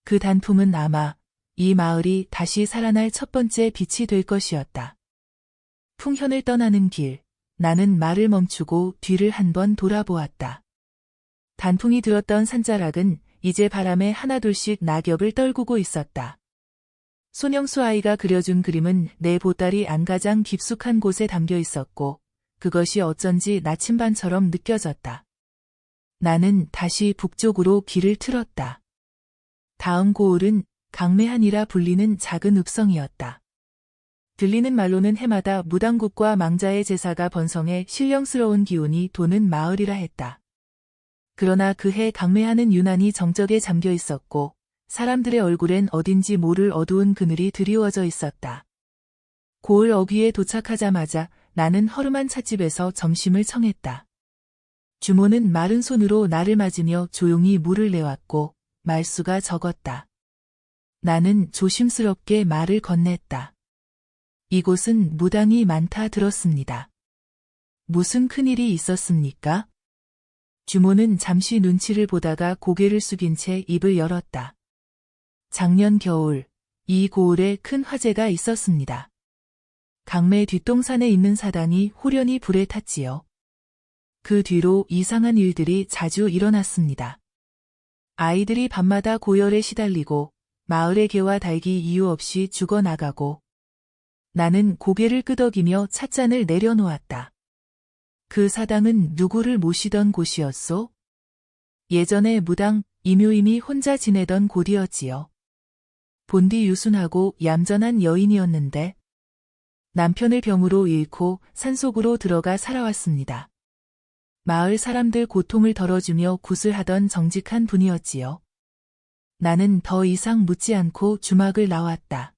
Speaker 1: 그 단풍은 아마 이 마을이 다시 살아날 첫 번째 빛이 될 것이었다. 풍현을 떠나는 길, 나는 말을 멈추고 뒤를 한번 돌아보았다. 단풍이 들었던 산자락은 이제 바람에 하나둘씩 낙엽을 떨구고 있었다. 손영수 아이가 그려준 그림은 내 보따리 안가장 깊숙한 곳에 담겨 있었고 그것이 어쩐지 나침반처럼 느껴졌다. 나는 다시 북쪽으로 길을 틀었다. 다음 고을은 강매한이라 불리는 작은 읍성이었다. 들리는 말로는 해마다 무당국과 망자의 제사가 번성해 신령스러운 기운이 도는 마을이라 했다. 그러나 그해 강매한은 유난히 정적에 잠겨 있었고 사람들의 얼굴엔 어딘지 모를 어두운 그늘이 드리워져 있었다. 고을 어귀에 도착하자마자 나는 허름한 찻집에서 점심을 청했다. 주모는 마른 손으로 나를 맞으며 조용히 물을 내왔고 말수가 적었다. 나는 조심스럽게 말을 건넸다. 이곳은 무당이 많다 들었습니다. 무슨 큰일이 있었습니까? 주모는 잠시 눈치를 보다가 고개를 숙인 채 입을 열었다. 작년 겨울, 이 고을에 큰 화재가 있었습니다. 강매 뒷동산에 있는 사당이 홀연히 불에 탔지요. 그 뒤로 이상한 일들이 자주 일어났습니다. 아이들이 밤마다 고열에 시달리고 마을의 개와 닭이 이유 없이 죽어나가고 나는 고개를 끄덕이며 찻잔을 내려놓았다. 그 사당은 누구를 모시던 곳이었소? 예전에 무당 이묘임이 혼자 지내던 곳이었지요. 본디 유순하고 얌전한 여인이었는데 남편을 병으로 잃고 산속으로 들어가 살아왔습니다. 마을 사람들 고통을 덜어주며 굿을 정직한 분이었지요. 나는 더 이상 묻지 않고 주막을 나왔다.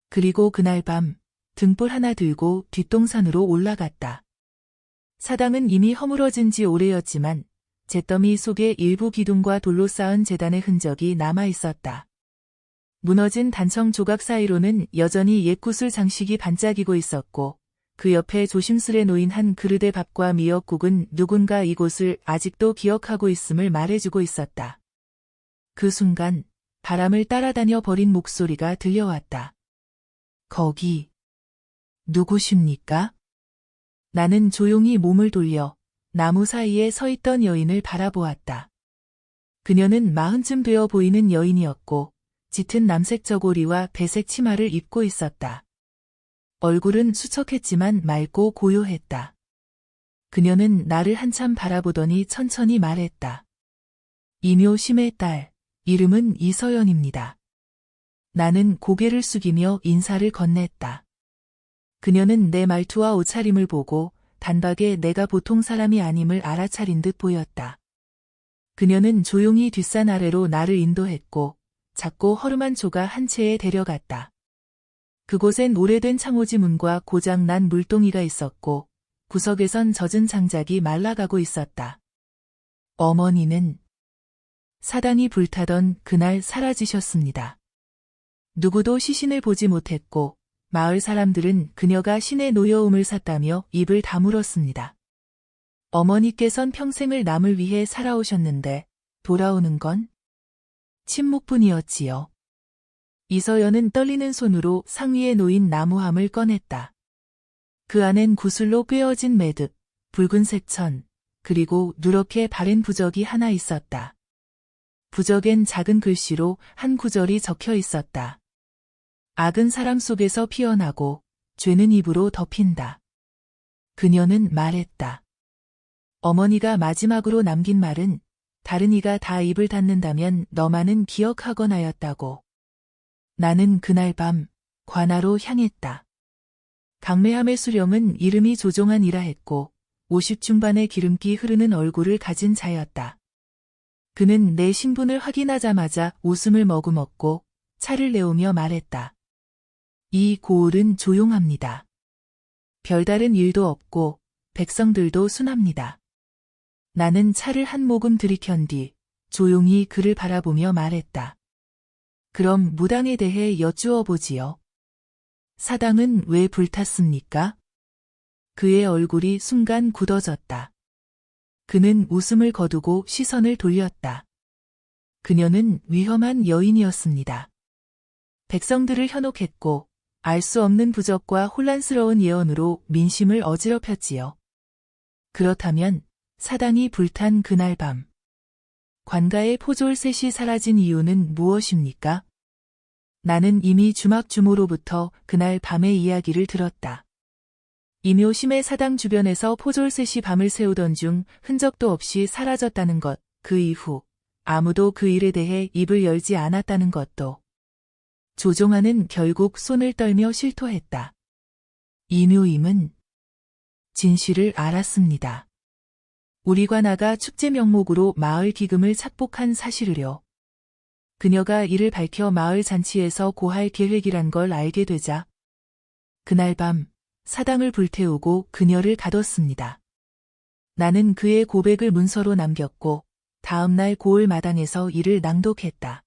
Speaker 1: 그리고 그날 밤 등불 하나 들고 뒷동산으로 올라갔다. 사당은 이미 허물어진 지 오래였지만 잿더미 속에 일부 기둥과 돌로 쌓은 제단의 흔적이 남아 있었다. 무너진 단청 조각 사이로는 여전히 옛 구슬 장식이 반짝이고 있었고 그 옆에 조심스레 놓인 한 그릇의 밥과 미역국은 누군가 이곳을 아직도 기억하고 있음을 말해주고 있었다. 그 순간 바람을 따라다녀 버린 목소리가 들려왔다. 거기 누구십니까? 나는 조용히 몸을 돌려 나무 사이에 서 있던 여인을 바라보았다. 그녀는 40쯤 되어 보이는 여인이었고 짙은 남색 저고리와 배색 치마를 입고 있었다. 얼굴은 수척했지만 맑고 고요했다. 그녀는 나를 한참 바라보더니 천천히 말했다. 이묘심의 딸, 이름은 이서연입니다. 나는 고개를 숙이며 인사를 건넸다. 그녀는 내 말투와 옷차림을 보고 단박에 내가 보통 사람이 아님을 알아차린 듯 보였다. 그녀는 조용히 뒷산 아래로 나를 인도했고 작고 허름한 조가 한 채에 데려갔다. 그곳엔 오래된 창호지 문과 고장난 물동이가 있었고 구석에선 젖은 장작이 말라가고 있었다. 어머니는 사당이 불타던 그날 사라지셨습니다. 누구도 시신을 보지 못했고 마을 사람들은 그녀가 신의 노여움을 샀다며 입을 다물었습니다. 어머니께선 평생을 남을 위해 살아오셨는데 돌아오는 건 침묵뿐이었지요. 이서연은 떨리는 손으로 상위에 놓인 나무함을 꺼냈다. 그 안엔 구슬로 꿰어진 매듭, 붉은색 천, 그리고 누렇게 바른 부적이 하나 있었다. 부적엔 작은 글씨로 한 구절이 적혀 있었다. 악은 사람 속에서 피어나고 죄는 입으로 덮인다. 그녀는 말했다. 어머니가 마지막으로 남긴 말은 다른 이가 다 입을 닫는다면 너만은 기억하거나였다고. 나는 그날 밤 관아로 향했다. 강매함의 수령은 이름이 조종한이라 했고 50 중반의 기름기 흐르는 얼굴을 가진 자였다. 그는 내 신분을 확인하자마자 웃음을 머금었고 차를 내오며 말했다. 이 고을은 조용합니다. 별다른 일도 없고 백성들도 순합니다. 나는 차를 한 모금 들이켠 뒤 조용히 그를 바라보며 말했다. 그럼 무당에 대해 여쭈어 보지요. 사당은 왜 불탔습니까? 그의 얼굴이 순간 굳어졌다. 그는 웃음을 거두고 시선을 돌렸다. 그녀는 위험한 여인이었습니다. 백성들을 현혹했고 알 수 없는 부적과 혼란스러운 예언으로 민심을 어지럽혔지요. 그렇다면 사당이 불탄 그날 밤 관가의 포졸셋이 사라진 이유는 무엇입니까? 나는 이미 주막주모로부터 그날 밤의 이야기를 들었다. 이묘심의 사당 주변에서 포졸셋이 밤을 새우던 중 흔적도 없이 사라졌다는 것, 그 이후 아무도 그 일에 대해 입을 열지 않았다는 것도. 조종하는 결국 손을 떨며 실토했다. 이묘임은 진실을 알았습니다. 우리 관아가 축제 명목으로 마을 기금을 착복한 사실을요. 그녀가 이를 밝혀 마을 잔치에서 고할 계획이란 걸 알게 되자 그날 밤 사당을 불태우고 그녀를 가뒀습니다. 나는 그의 고백을 문서로 남겼고 다음날 고을 마당에서 이를 낭독했다.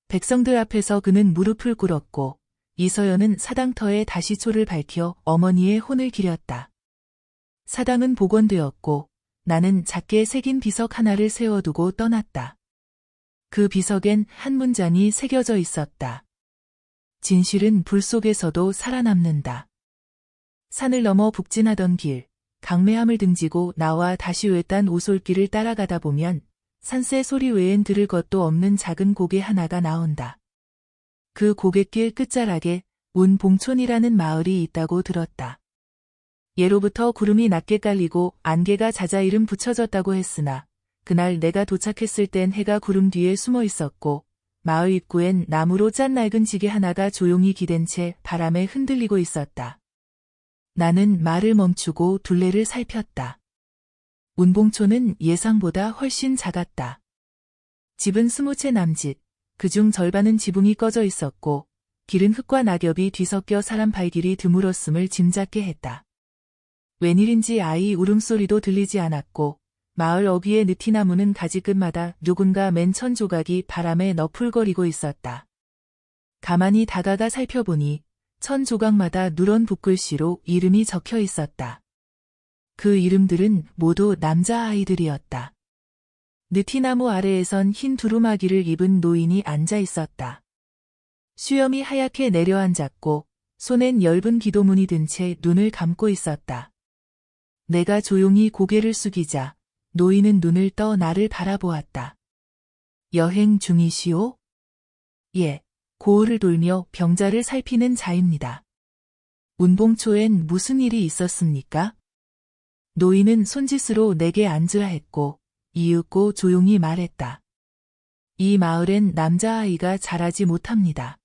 Speaker 1: 백성들 앞에서 그는 무릎을 꿇었고 이서연은 사당터에 다시 초를 밝혀 어머니의 혼을 기렸다. 사당은 복원되었고 나는 작게 새긴 비석 하나를 세워두고 떠났다. 그 비석엔 한 문장이 새겨져 있었다. 진실은 불 속에서도 살아남는다. 산을 넘어 북진하던 길, 강매함을 등지고 나와 다시 외딴 오솔길을 따라가다 보면 산새 소리 외엔 들을 것도 없는 작은 고개 하나가 나온다. 그 고갯길 끝자락에 운봉촌이라는 마을이 있다고 들었다. 예로부터 구름이 낮게 깔리고 안개가 잦아 이름 붙여졌다고 했으나 그날 내가 도착했을 땐 해가 구름 뒤에 숨어 있었고 마을 입구엔 나무로 짠 낡은 지게 하나가 조용히 기댄 채 바람에 흔들리고 있었다. 나는 말을 멈추고 둘레를 살폈다. 운봉촌은 예상보다 훨씬 작았다. 집은 20채 남짓, 그중 절반은 지붕이 꺼져 있었고 길은 흙과 낙엽이 뒤섞여 사람 발길이 드물었음을 짐작게 했다. 웬일인지 아이 울음소리도 들리지 않았고 마을 어귀의 느티나무는 가지끝마다 누군가 맨 천 조각이 바람에 너풀거리고 있었다. 가만히 다가가 살펴보니 천 조각마다 누런 붓글씨로 이름이 적혀 있었다. 그 이름들은 모두 남자아이들이었다. 느티나무 아래에선 흰 두루마기를 입은 노인이 앉아 있었다. 수염이 하얗게 내려앉았고 손엔 엷은 기도문이 든 채 눈을 감고 있었다. 내가 조용히 고개를 숙이자 노인은 눈을 떠 나를 바라보았다. 여행 중이시오? 예, 고을을 돌며 병자를 살피는 자입니다. 운봉초엔 무슨 일이 있었습니까? 노인은 손짓으로 내게 앉으라 했고 이윽고 조용히 말했다. 이 마을엔 남자아이가 자라지 못합니다.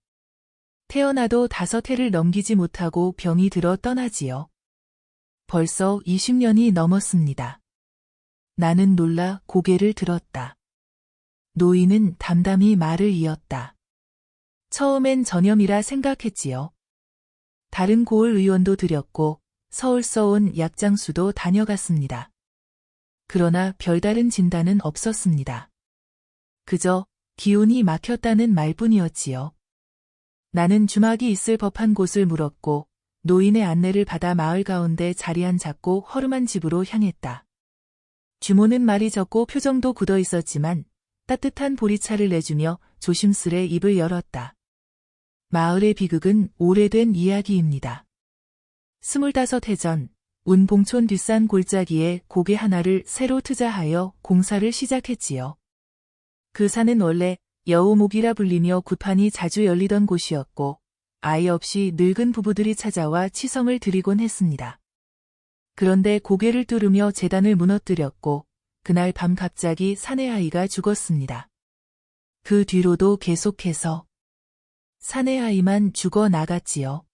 Speaker 1: 태어나도 5해를 넘기지 못하고 병이 들어 떠나지요. 벌써 20년이 넘었습니다. 나는 놀라 고개를 들었다. 노인은 담담히 말을 이었다. 처음엔 전염이라 생각했지요. 다른 고을 의원도 드렸고 서울서 온 약장수도 다녀갔습니다. 그러나 별다른 진단은 없었습니다. 그저 기운이 막혔다는 말뿐이었지요. 나는 주막이 있을 법한 곳을 물었고 노인의 안내를 받아 마을 가운데 자리한 작고 허름한 집으로 향했다. 주모는 말이 적고 표정도 굳어 있었지만 따뜻한 보리차를 내주며 조심스레 입을 열었다. 마을의 비극은 오래된 이야기입니다. 25해 전 운봉촌 뒷산 골짜기에 고개 하나를 새로 투자하여 공사를 시작했지요. 그 산은 원래 여우목이라 불리며 굿판이 자주 열리던 곳이었고 아이 없이 늙은 부부들이 찾아와 치성을 드리곤 했습니다. 그런데 고개를 뚫으며 제단을 무너뜨렸고 그날 밤 갑자기 사내 아이가 죽었습니다. 그 뒤로도 계속해서 사내 아이만 죽어 나갔지요.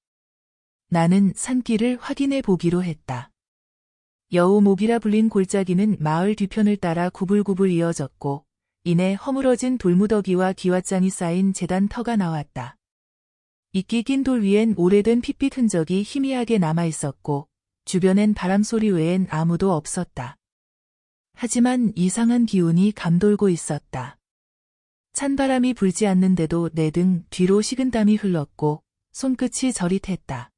Speaker 1: 나는 산길을 확인해 보기로 했다. 여우목이라 불린 골짜기는 마을 뒤편을 따라 구불구불 이어졌고 이내 허물어진 돌무더기와 기왓장이 쌓인 제단 터가 나왔다. 이끼 낀 돌 위엔 오래된 핏빛 흔적이 희미하게 남아있었고 주변엔 바람소리 외엔 아무도 없었다. 하지만 이상한 기운이 감돌고 있었다. 찬바람이 불지 않는데도 내 등 뒤로 식은땀이 흘렀고 손끝이 저릿했다.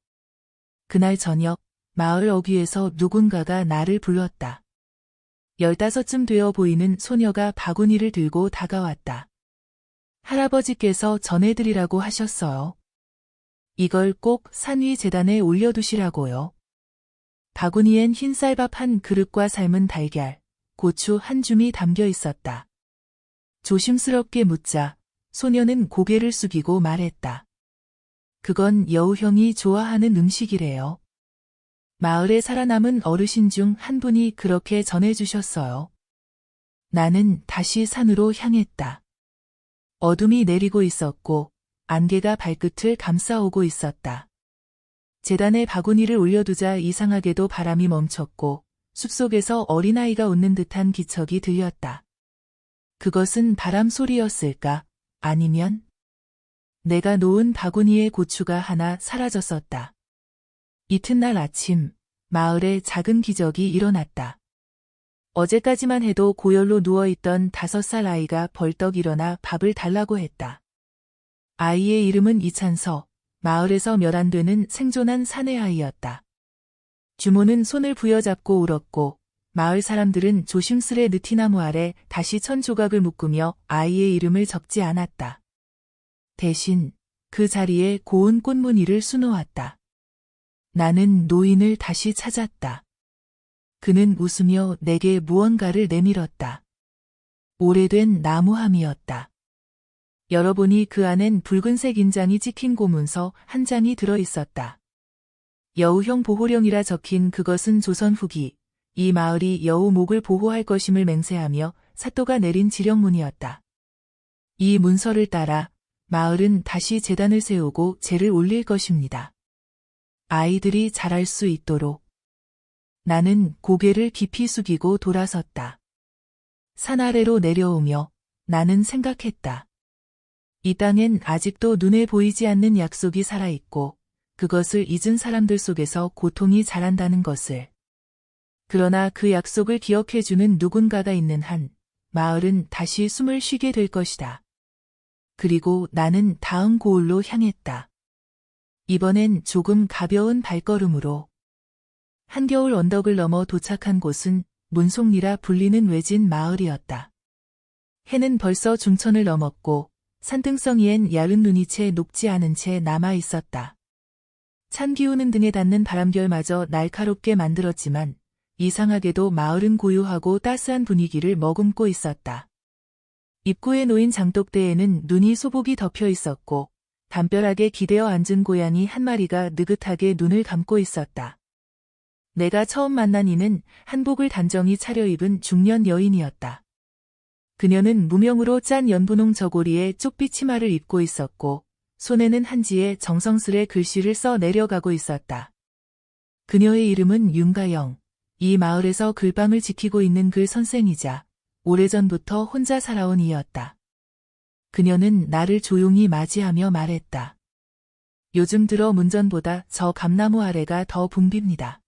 Speaker 1: 그날 저녁 마을 어귀에서 누군가가 나를 불렀다. 15쯤 되어 보이는 소녀가 바구니를 들고 다가왔다. 할아버지께서 전해드리라고 하셨어요. 이걸 꼭 산 위 제단에 올려두시라고요. 바구니엔 흰쌀밥 한 그릇과 삶은 달걀, 고추 한 줌이 담겨 있었다. 조심스럽게 묻자 소녀는 고개를 숙이고 말했다. 그건 여우형이 좋아하는 음식이래요. 마을에 살아남은 어르신 중 한 분이 그렇게 전해주셨어요. 나는 다시 산으로 향했다. 어둠이 내리고 있었고 안개가 발끝을 감싸오고 있었다. 제단에 바구니를 올려두자 이상하게도 바람이 멈췄고 숲속에서 어린아이가 웃는 듯한 기척이 들렸다. 그것은 바람 소리였을까? 아니면 내가 놓은 바구니의 고추가 하나 사라졌었다. 이튿날 아침 마을에 작은 기적이 일어났다. 어제까지만 해도 고열로 누워있던 5살 아이가 벌떡 일어나 밥을 달라고 했다. 아이의 이름은 이찬서, 마을에서 몇 안 되는 생존한 사내 아이였다. 주모는 손을 부여잡고 울었고 마을 사람들은 조심스레 느티나무 아래 다시 1000조각을 묶으며 아이의 이름을 적지 않았다. 대신 그 자리에 고운 꽃무늬를 수놓았다. 나는 노인을 다시 찾았다. 그는 웃으며 내게 무언가를 내밀었다. 오래된 나무함이었다. 열어보니 그 안엔 붉은색 인장이 찍힌 고문서 한 장이 들어있었다. 여우형 보호령이라 적힌 그것은 조선 후기, 이 마을이 여우목을 보호할 것임을 맹세하며 사또가 내린 지령문이었다. 이 문서를 따라 마을은 다시 제단을 세우고 제를 올릴 것입니다. 아이들이 자랄 수 있도록. 나는 고개를 깊이 숙이고 돌아섰다. 산 아래로 내려오며 나는 생각했다. 이 땅엔 아직도 눈에 보이지 않는 약속이 살아있고 그것을 잊은 사람들 속에서 고통이 자란다는 것을. 그러나 그 약속을 기억해주는 누군가가 있는 한 마을은 다시 숨을 쉬게 될 것이다. 그리고 나는 다음 고을로 향했다. 이번엔 조금 가벼운 발걸음으로. 한겨울 언덕을 넘어 도착한 곳은 문송리라 불리는 외진 마을이었다. 해는 벌써 중천을 넘었고 산등성이엔 야른 눈이 채 녹지 않은 채 남아 있었다. 찬 기우는 등에 닿는 바람결마저 날카롭게 만들었지만 이상하게도 마을은 고요하고 따스한 분위기를 머금고 있었다. 입구에 놓인 장독대에는 눈이 소복이 덮여 있었고 담벼락에 기대어 앉은 고양이 한 마리가 느긋하게 눈을 감고 있었다. 내가 처음 만난 이는 한복을 단정히 차려입은 중년 여인이었다. 그녀는 무명으로 짠 연분홍 저고리에 쪽빛 치마를 입고 있었고 손에는 한지에 정성스레 글씨를 써 내려가고 있었다. 그녀의 이름은 윤가영, 이 마을에서 글방을 지키고 있는 글 선생이자 오래전부터 혼자 살아온 이였다. 그녀는 나를 조용히 맞이하며 말했다. 요즘 들어 문전보다 저 감나무 아래가 더 붐빕니다.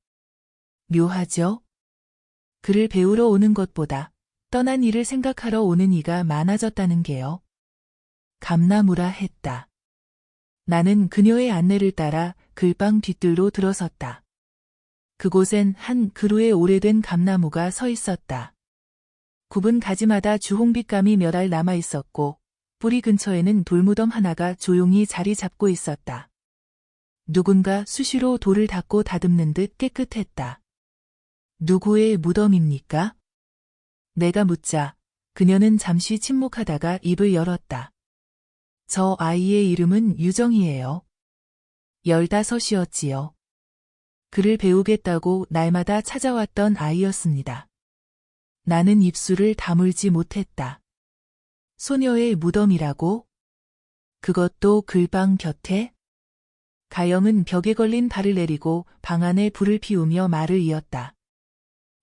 Speaker 1: 묘하죠? 글을 배우러 오는 것보다 떠난 일을 생각하러 오는 이가 많아졌다는 게요. 감나무라 했다. 나는 그녀의 안내를 따라 글방 뒷뜰로 들어섰다. 그곳엔 한 그루의 오래된 감나무가 서 있었다. 굽은 가지마다 주홍빛감이 몇 알 남아 있었고 뿌리 근처에는 돌무덤 하나가 조용히 자리 잡고 있었다. 누군가 수시로 돌을 닦고 다듬는 듯 깨끗했다. 누구의 무덤입니까? 내가 묻자 그녀는 잠시 침묵하다가 입을 열었다. 저 아이의 이름은 유정이에요. 15이었지요. 글을 배우겠다고 날마다 찾아왔던 아이였습니다. 나는 입술을 다물지 못했다. 소녀의 무덤이라고? 그것도 글방 곁에? 가영은 벽에 걸린 발을 내리고 방 안에 불을 피우며 말을 이었다.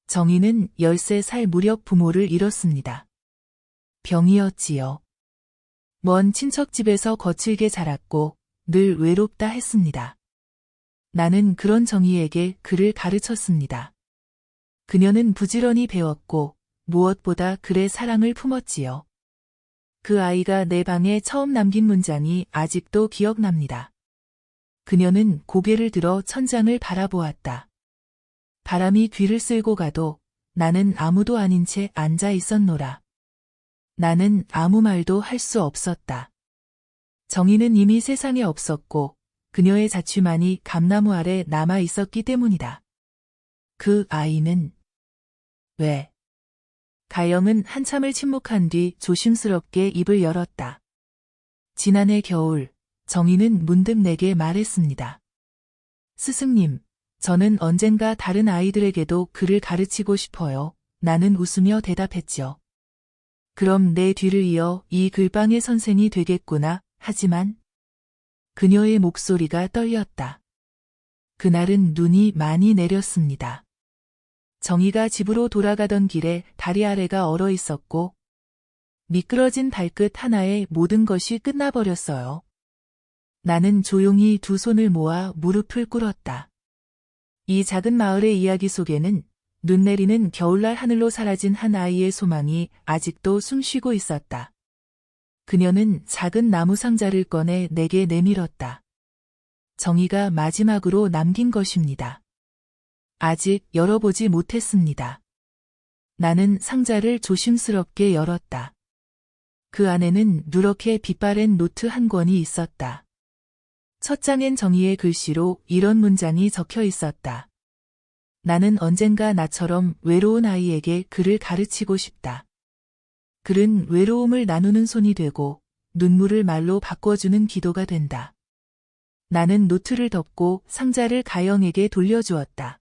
Speaker 1: 정희는 13살 무렵 부모를 잃었습니다. 병이었지요. 먼 친척 집에서 거칠게 자랐고 늘 외롭다 했습니다. 나는 그런 정희에게 글을 가르쳤습니다. 그녀는 부지런히 배웠고 무엇보다 글의 사랑을 품었지요. 그 아이가 내 방에 처음 남긴 문장이 아직도 기억납니다. 그녀는 고개를 들어 천장을 바라보았다. 바람이 귀를 쓸고 가도 나는 아무도 아닌 채 앉아 있었노라. 나는 아무 말도 할 수 없었다. 정희는 이미 세상에 없었고 그녀의 자취만이 감나무 아래 남아 있었기 때문이다. 그 아이는 왜? 가영은 한참을 침묵한 뒤 조심스럽게 입을 열었다. 지난해 겨울 정희는 문득 내게 말했습니다. 스승님, 저는 언젠가 다른 아이들에게도 글을 가르치고 싶어요. 나는 웃으며 대답했죠. 그럼 내 뒤를 이어 이 글방의 선생이 되겠구나. 하지만 그녀의 목소리가 떨렸다. 그날은 눈이 많이 내렸습니다. 정희가 집으로 돌아가던 길에 다리 아래가 얼어 있었고 미끄러진 발끝 하나에 모든 것이 끝나버렸어요. 나는 조용히 두 손을 모아 무릎을 꿇었다. 이 작은 마을의 이야기 속에는 눈 내리는 겨울날 하늘로 사라진 한 아이의 소망이 아직도 숨쉬고 있었다. 그녀는 작은 나무 상자를 꺼내 내게 내밀었다. 정희가 마지막으로 남긴 것입니다. 아직 열어보지 못했습니다. 나는 상자를 조심스럽게 열었다. 그 안에는 누렇게 빛바랜 노트 한 권이 있었다. 첫 장엔 정희의 글씨로 이런 문장이 적혀 있었다. 나는 언젠가 나처럼 외로운 아이에게 글을 가르치고 싶다. 글은 외로움을 나누는 손이 되고 눈물을 말로 바꿔주는 기도가 된다. 나는 노트를 덮고 상자를 가영에게 돌려주었다.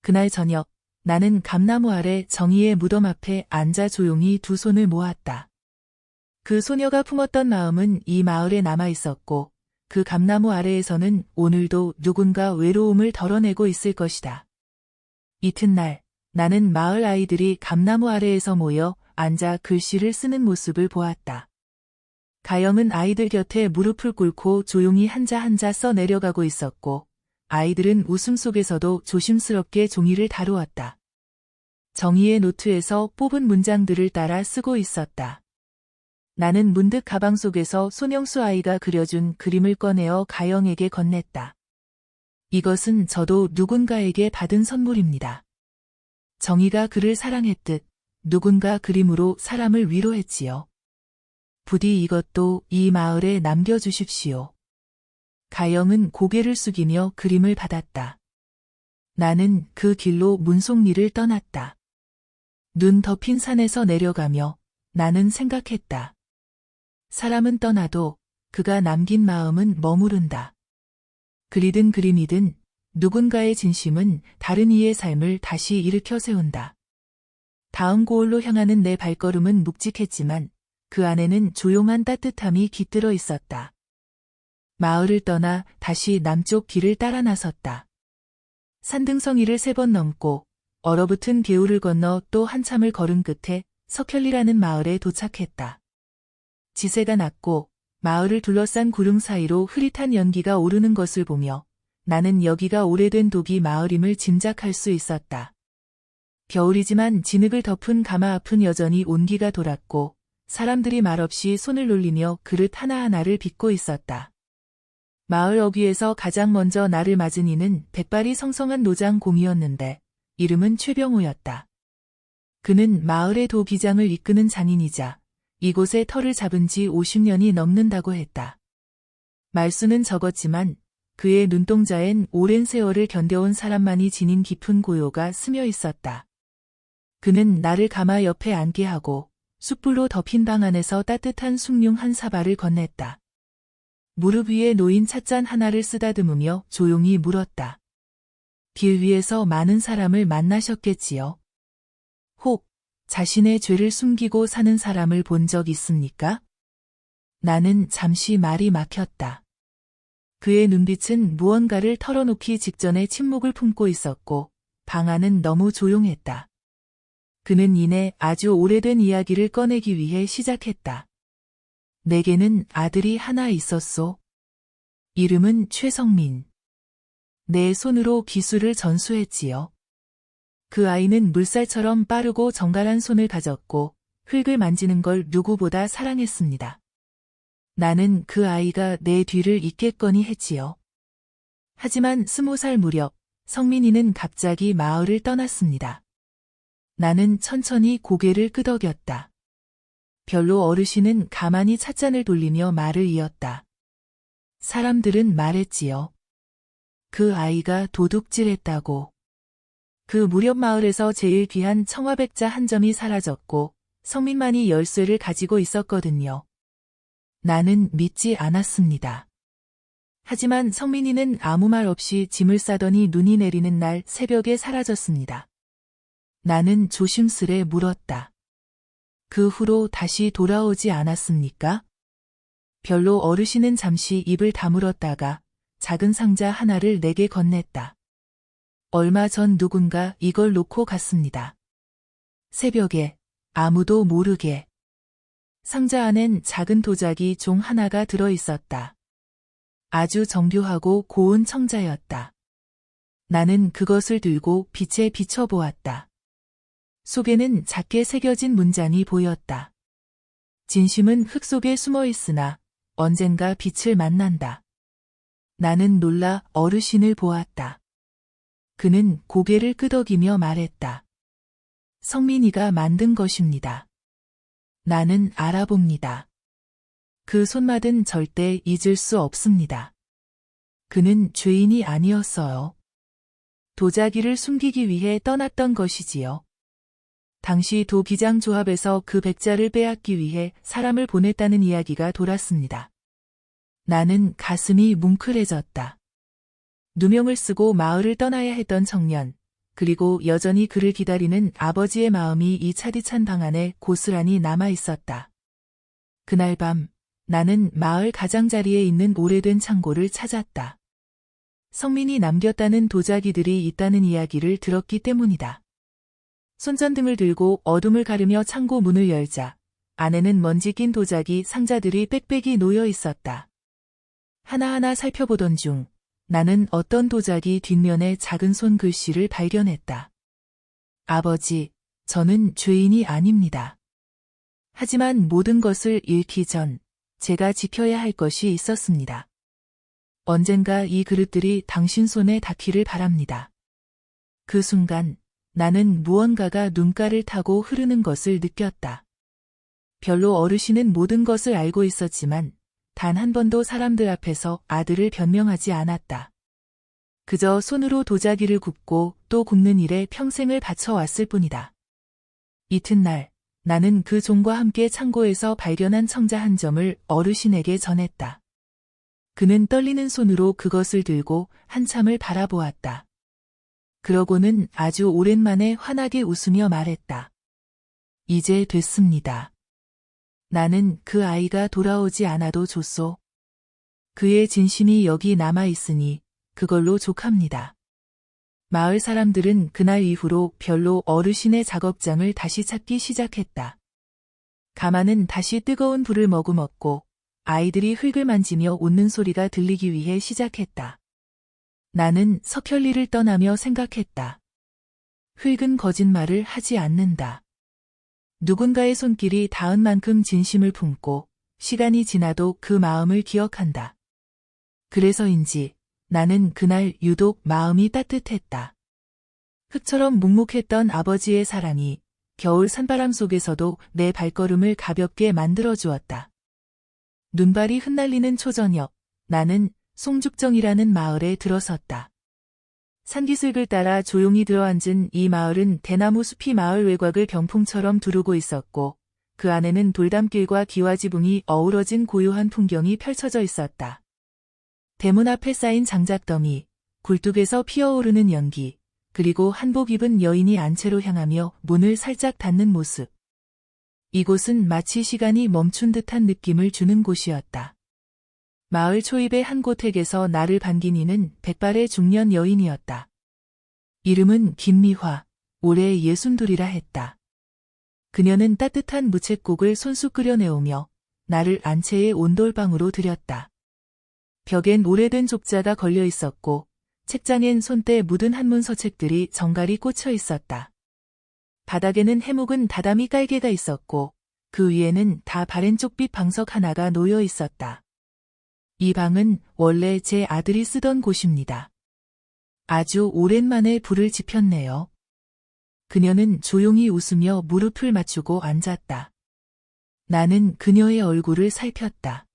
Speaker 1: 그날 저녁 나는 감나무 아래 정희의 무덤 앞에 앉아 조용히 두 손을 모았다. 그 소녀가 품었던 마음은 이 마을에 남아 있었고 그 감나무 아래에서는 오늘도 누군가 외로움을 덜어내고 있을 것이다. 이튿날 나는 마을 아이들이 감나무 아래에서 모여 앉아 글씨를 쓰는 모습을 보았다. 가영은 아이들 곁에 무릎을 꿇고 조용히 한자 한자 써 내려가고 있었고 아이들은 웃음 속에서도 조심스럽게 종이를 다루었다. 정희의 노트에서 뽑은 문장들을 따라 쓰고 있었다. 나는 문득 가방 속에서 손영수 아이가 그려준 그림을 꺼내어 가영에게 건넸다. 이것은 저도 누군가에게 받은 선물입니다. 정희가 그를 사랑했듯 누군가 그림으로 사람을 위로했지요. 부디 이것도 이 마을에 남겨주십시오. 가영은 고개를 숙이며 그림을 받았다. 나는 그 길로 문송리를 떠났다. 눈 덮인 산에서 내려가며 나는 생각했다. 사람은 떠나도 그가 남긴 마음은 머무른다. 글이든 그림이든 누군가의 진심은 다른 이의 삶을 다시 일으켜 세운다. 다음 고을로 향하는 내 발걸음은 묵직했지만 그 안에는 조용한 따뜻함이 깃들어 있었다. 마을을 떠나 다시 남쪽 길을 따라 나섰다. 산등성이를 3번 넘고 얼어붙은 개울을 건너 또 한참을 걸은 끝에 석현리라는 마을에 도착했다. 지새가 낮고 마을을 둘러싼 구름 사이로 흐릿한 연기가 오르는 것을 보며 나는 여기가 오래된 도기 마을임을 짐작할 수 있었다. 겨울이지만 진흙을 덮은 가마 앞은 여전히 온기가 돌았고 사람들이 말없이 손을 놀리며 그릇 하나하나를 빚고 있었다. 마을 어귀에서 가장 먼저 나를 맞은 이는 백발이 성성한 노장곰이었는데 이름은 최병호였다. 그는 마을의 도기장을 이끄는 장인이자 이곳에 터를 잡은 지 50년이 넘는다고 했다. 말수는 적었지만 그의 눈동자엔 오랜 세월을 견뎌온 사람만이 지닌 깊은 고요가 스며 있었다. 그는 나를 가마 옆에 앉게 하고 숯불로 덮인 방 안에서 따뜻한 숭늉 한 사발을 건넸다. 무릎 위에 놓인 찻잔 하나를 쓰다듬으며 조용히 물었다. 길 위에서 많은 사람을 만나셨겠지요. 혹 자신의 죄를 숨기고 사는 사람을 본 적 있습니까? 나는 잠시 말이 막혔다. 그의 눈빛은 무언가를 털어놓기 직전에 침묵을 품고 있었고 방 안은 너무 조용했다. 그는 이내 아주 오래된 이야기를 꺼내기 위해 시작했다. 내게는 아들이 하나 있었소. 이름은 최성민. 내 손으로 기술을 전수했지요. 그 아이는 물살처럼 빠르고 정갈한 손을 가졌고 흙을 만지는 걸 누구보다 사랑했습니다. 나는 그 아이가 내 뒤를 잇겠거니 했지요. 하지만 20살 무렵 성민이는 갑자기 마을을 떠났습니다. 나는 천천히 고개를 끄덕였다. 별로 어르신은 가만히 찻잔을 돌리며 말을 이었다. 사람들은 말했지요. 그 아이가 도둑질했다고. 그 무렵 마을에서 제일 귀한 청화백자 한 점이 사라졌고 성민만이 열쇠를 가지고 있었거든요. 나는 믿지 않았습니다. 하지만 성민이는 아무 말 없이 짐을 싸더니 눈이 내리는 날 새벽에 사라졌습니다. 나는 조심스레 물었다. 그 후로 다시 돌아오지 않았습니까? 별로 어르신은 잠시 입을 다물었다가 작은 상자 하나를 내게 건넸다. 얼마 전 누군가 이걸 놓고 갔습니다. 새벽에 아무도 모르게. 상자 안엔 작은 도자기 종 하나가 들어 있었다. 아주 정교하고 고운 청자였다. 나는 그것을 들고 빛에 비춰보았다. 속에는 작게 새겨진 문장이 보였다. 진심은 흙 속에 숨어 있으나 언젠가 빛을 만난다. 나는 놀라 어르신을 보았다. 그는 고개를 끄덕이며 말했다. 성민이가 만든 것입니다. 나는 알아봅니다. 그 손맛은 절대 잊을 수 없습니다. 그는 죄인이 아니었어요. 도자기를 숨기기 위해 떠났던 것이지요. 당시 도기장 조합에서 그 백자를 빼앗기 위해 사람을 보냈다는 이야기가 돌았습니다. 나는 가슴이 뭉클해졌다. 누명을 쓰고 마을을 떠나야 했던 청년, 그리고 여전히 그를 기다리는 아버지의 마음이 이 차디찬 방 안에 고스란히 남아 있었다. 그날 밤 나는 마을 가장자리에 있는 오래된 창고를 찾았다. 성민이 남겼다는 도자기들이 있다는 이야기를 들었기 때문이다. 손전등을 들고 어둠을 가르며 창고 문을 열자 안에는 먼지 낀 도자기 상자들이 빽빽이 놓여 있었다. 하나하나 살펴보던 중 나는 어떤 도자기 뒷면에 작은 손글씨를 발견했다. 아버지, 저는 죄인이 아닙니다. 하지만 모든 것을 잃기 전 제가 지켜야 할 것이 있었습니다. 언젠가 이 그릇들이 당신 손에 닿기를 바랍니다. 그 순간 나는 무언가가 눈가를 타고 흐르는 것을 느꼈다. 별로 어르신은 모든 것을 알고 있었지만 단 한 번도 사람들 앞에서 아들을 변명하지 않았다. 그저 손으로 도자기를 굽고 또 굽는 일에 평생을 바쳐왔을 뿐이다. 이튿날 나는 그 종과 함께 창고에서 발견한 청자 한 점을 어르신에게 전했다. 그는 떨리는 손으로 그것을 들고 한참을 바라보았다. 그러고는 아주 오랜만에 환하게 웃으며 말했다. 이제 됐습니다. 나는 그 아이가 돌아오지 않아도 좋소. 그의 진심이 여기 남아있으니 그걸로 족합니다. 마을 사람들은 그날 이후로 별로 어르신의 작업장을 다시 찾기 시작했다. 가마는 다시 뜨거운 불을 머금었고 아이들이 흙을 만지며 웃는 소리가 들리기 위해 시작했다. 나는 석현리를 떠나며 생각했다. 흙은 거짓말을 하지 않는다. 누군가의 손길이 닿은 만큼 진심을 품고 시간이 지나도 그 마음을 기억한다. 그래서인지 나는 그날 유독 마음이 따뜻했다. 흙처럼 묵묵했던 아버지의 사랑이 겨울 산바람 속에서도 내 발걸음을 가볍게 만들어 주었다. 눈발이 흩날리는 초저녁, 나는 송죽정이라는 마을에 들어섰다. 산기슭을 따라 조용히 들어앉은 이 마을은 대나무 숲이 마을 외곽을 병풍처럼 두르고 있었고, 그 안에는 돌담길과 기와지붕이 어우러진 고요한 풍경이 펼쳐져 있었다. 대문 앞에 쌓인 장작더미, 굴뚝에서 피어오르는 연기, 그리고 한복 입은 여인이 안채로 향하며 문을 살짝 닫는 모습. 이곳은 마치 시간이 멈춘 듯한 느낌을 주는 곳이었다. 마을 초입의 한 고택에서 나를 반긴 이는 백발의 중년 여인이었다. 이름은 김미화, 올해 62이라 했다. 그녀는 따뜻한 무채국을 손수 끓여내오며 나를 안채의 온돌방으로 들였다. 벽엔 오래된 족자가 걸려 있었고 책장엔 손때 묻은 한문 서책들이 정갈이 꽂혀 있었다. 바닥에는 해묵은 다다미 깔개가 있었고 그 위에는 다 바랜 쪽빛 방석 하나가 놓여 있었다. 이 방은 원래 제 아들이 쓰던 곳입니다. 아주 오랜만에 불을 지폈네요. 그녀는 조용히 웃으며 무릎을 맞추고 앉았다. 나는 그녀의 얼굴을 살폈다.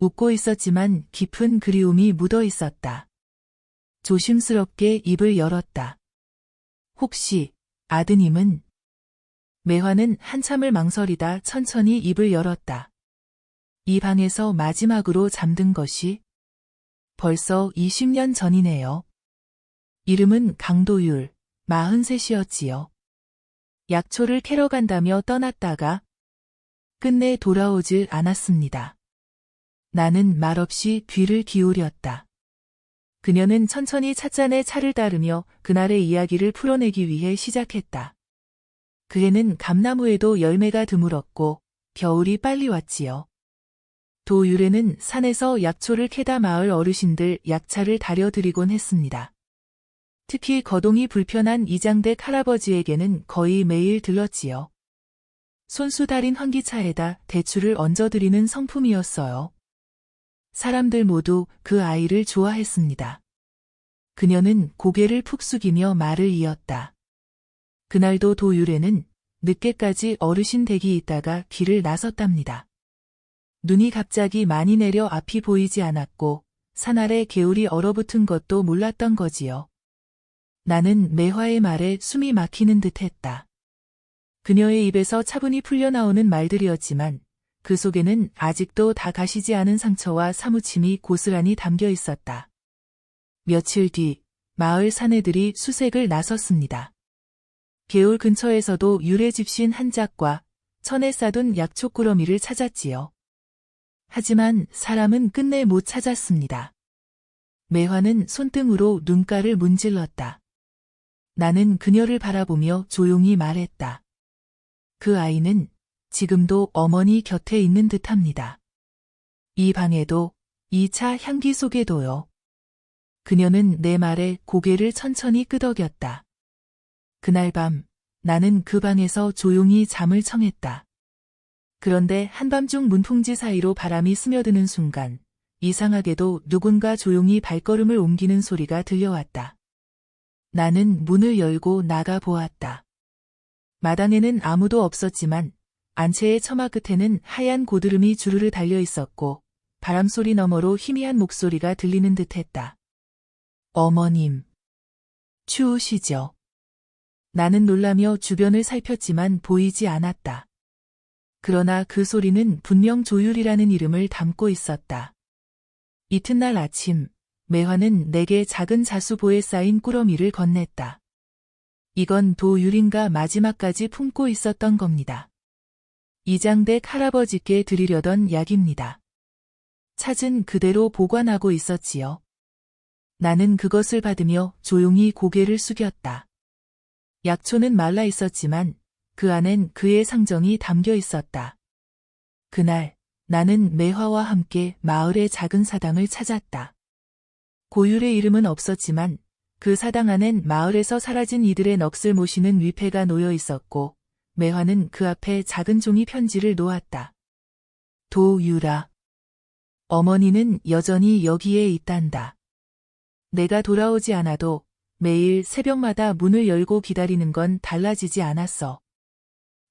Speaker 1: 웃고 있었지만 깊은 그리움이 묻어 있었다. 조심스럽게 입을 열었다. 혹시 아드님은? 매화는 한참을 망설이다 천천히 입을 열었다. 이 방에서 마지막으로 잠든 것이 벌써 20년 전이네요. 이름은 강도율, 43이었지요. 약초를 캐러 간다며 떠났다가 끝내 돌아오질 않았습니다. 나는 말없이 귀를 기울였다. 그녀는 천천히 찻잔에 차를 따르며 그날의 이야기를 풀어내기 위해 시작했다. 그 해는 감나무에도 열매가 드물었고 겨울이 빨리 왔지요. 도율에는 산에서 약초를 캐다 마을 어르신들 약차를 다려드리곤 했습니다. 특히 거동이 불편한 이장댁 할아버지에게는 거의 매일 들렀지요. 손수 달인 환기차에다 대추를 얹어드리는 성품이었어요. 사람들 모두 그 아이를 좋아했습니다. 그녀는 고개를 푹 숙이며 말을 이었다. 그날도 도율에는 늦게까지 어르신 댁이 있다가 길을 나섰답니다. 눈이 갑자기 많이 내려 앞이 보이지 않았고 산 아래 개울이 얼어붙은 것도 몰랐던 거지요. 나는 매화의 말에 숨이 막히는 듯했다. 그녀의 입에서 차분히 풀려나오는 말들이었지만 그 속에는 아직도 다 가시지 않은 상처와 사무침이 고스란히 담겨 있었다. 며칠 뒤 마을 사내들이 수색을 나섰습니다. 개울 근처에서도 유래집신 한 짝과 천에 싸둔 약초꾸러미를 찾았지요. 하지만 사람은 끝내 못 찾았습니다. 매화는 손등으로 눈가를 문질렀다. 나는 그녀를 바라보며 조용히 말했다. 그 아이는 지금도 어머니 곁에 있는 듯합니다. 이 방에도, 이 차 향기 속에도요. 그녀는 내 말에 고개를 천천히 끄덕였다. 그날 밤 나는 그 방에서 조용히 잠을 청했다. 그런데 한밤중 문풍지 사이로 바람이 스며드는 순간 이상하게도 누군가 조용히 발걸음을 옮기는 소리가 들려왔다. 나는 문을 열고 나가 보았다. 마당에는 아무도 없었지만 안채의 처마 끝에는 하얀 고드름이 주르르 달려 있었고 바람소리 너머로 희미한 목소리가 들리는 듯했다. 어머님. 추우시죠? 나는 놀라며 주변을 살폈지만 보이지 않았다. 그러나 그 소리는 분명 조율이라는 이름을 담고 있었다. 이튿날 아침, 매화는 내게 작은 자수보에 쌓인 꾸러미를 건넸다. 이건 도율인가 마지막까지 품고 있었던 겁니다. 이장댁 할아버지께 드리려던 약입니다. 찾은 그대로 보관하고 있었지요. 나는 그것을 받으며 조용히 고개를 숙였다. 약초는 말라 있었지만 그 안엔 그의 상정이 담겨 있었다. 그날 나는 매화와 함께 마을의 작은 사당을 찾았다. 고율의 이름은 없었지만 그 사당 안엔 마을에서 사라진 이들의 넋을 모시는 위패가 놓여 있었고 매화는 그 앞에 작은 종이 편지를 놓았다. 도유라. 어머니는 여전히 여기에 있단다. 내가 돌아오지 않아도 매일 새벽마다 문을 열고 기다리는 건 달라지지 않았어.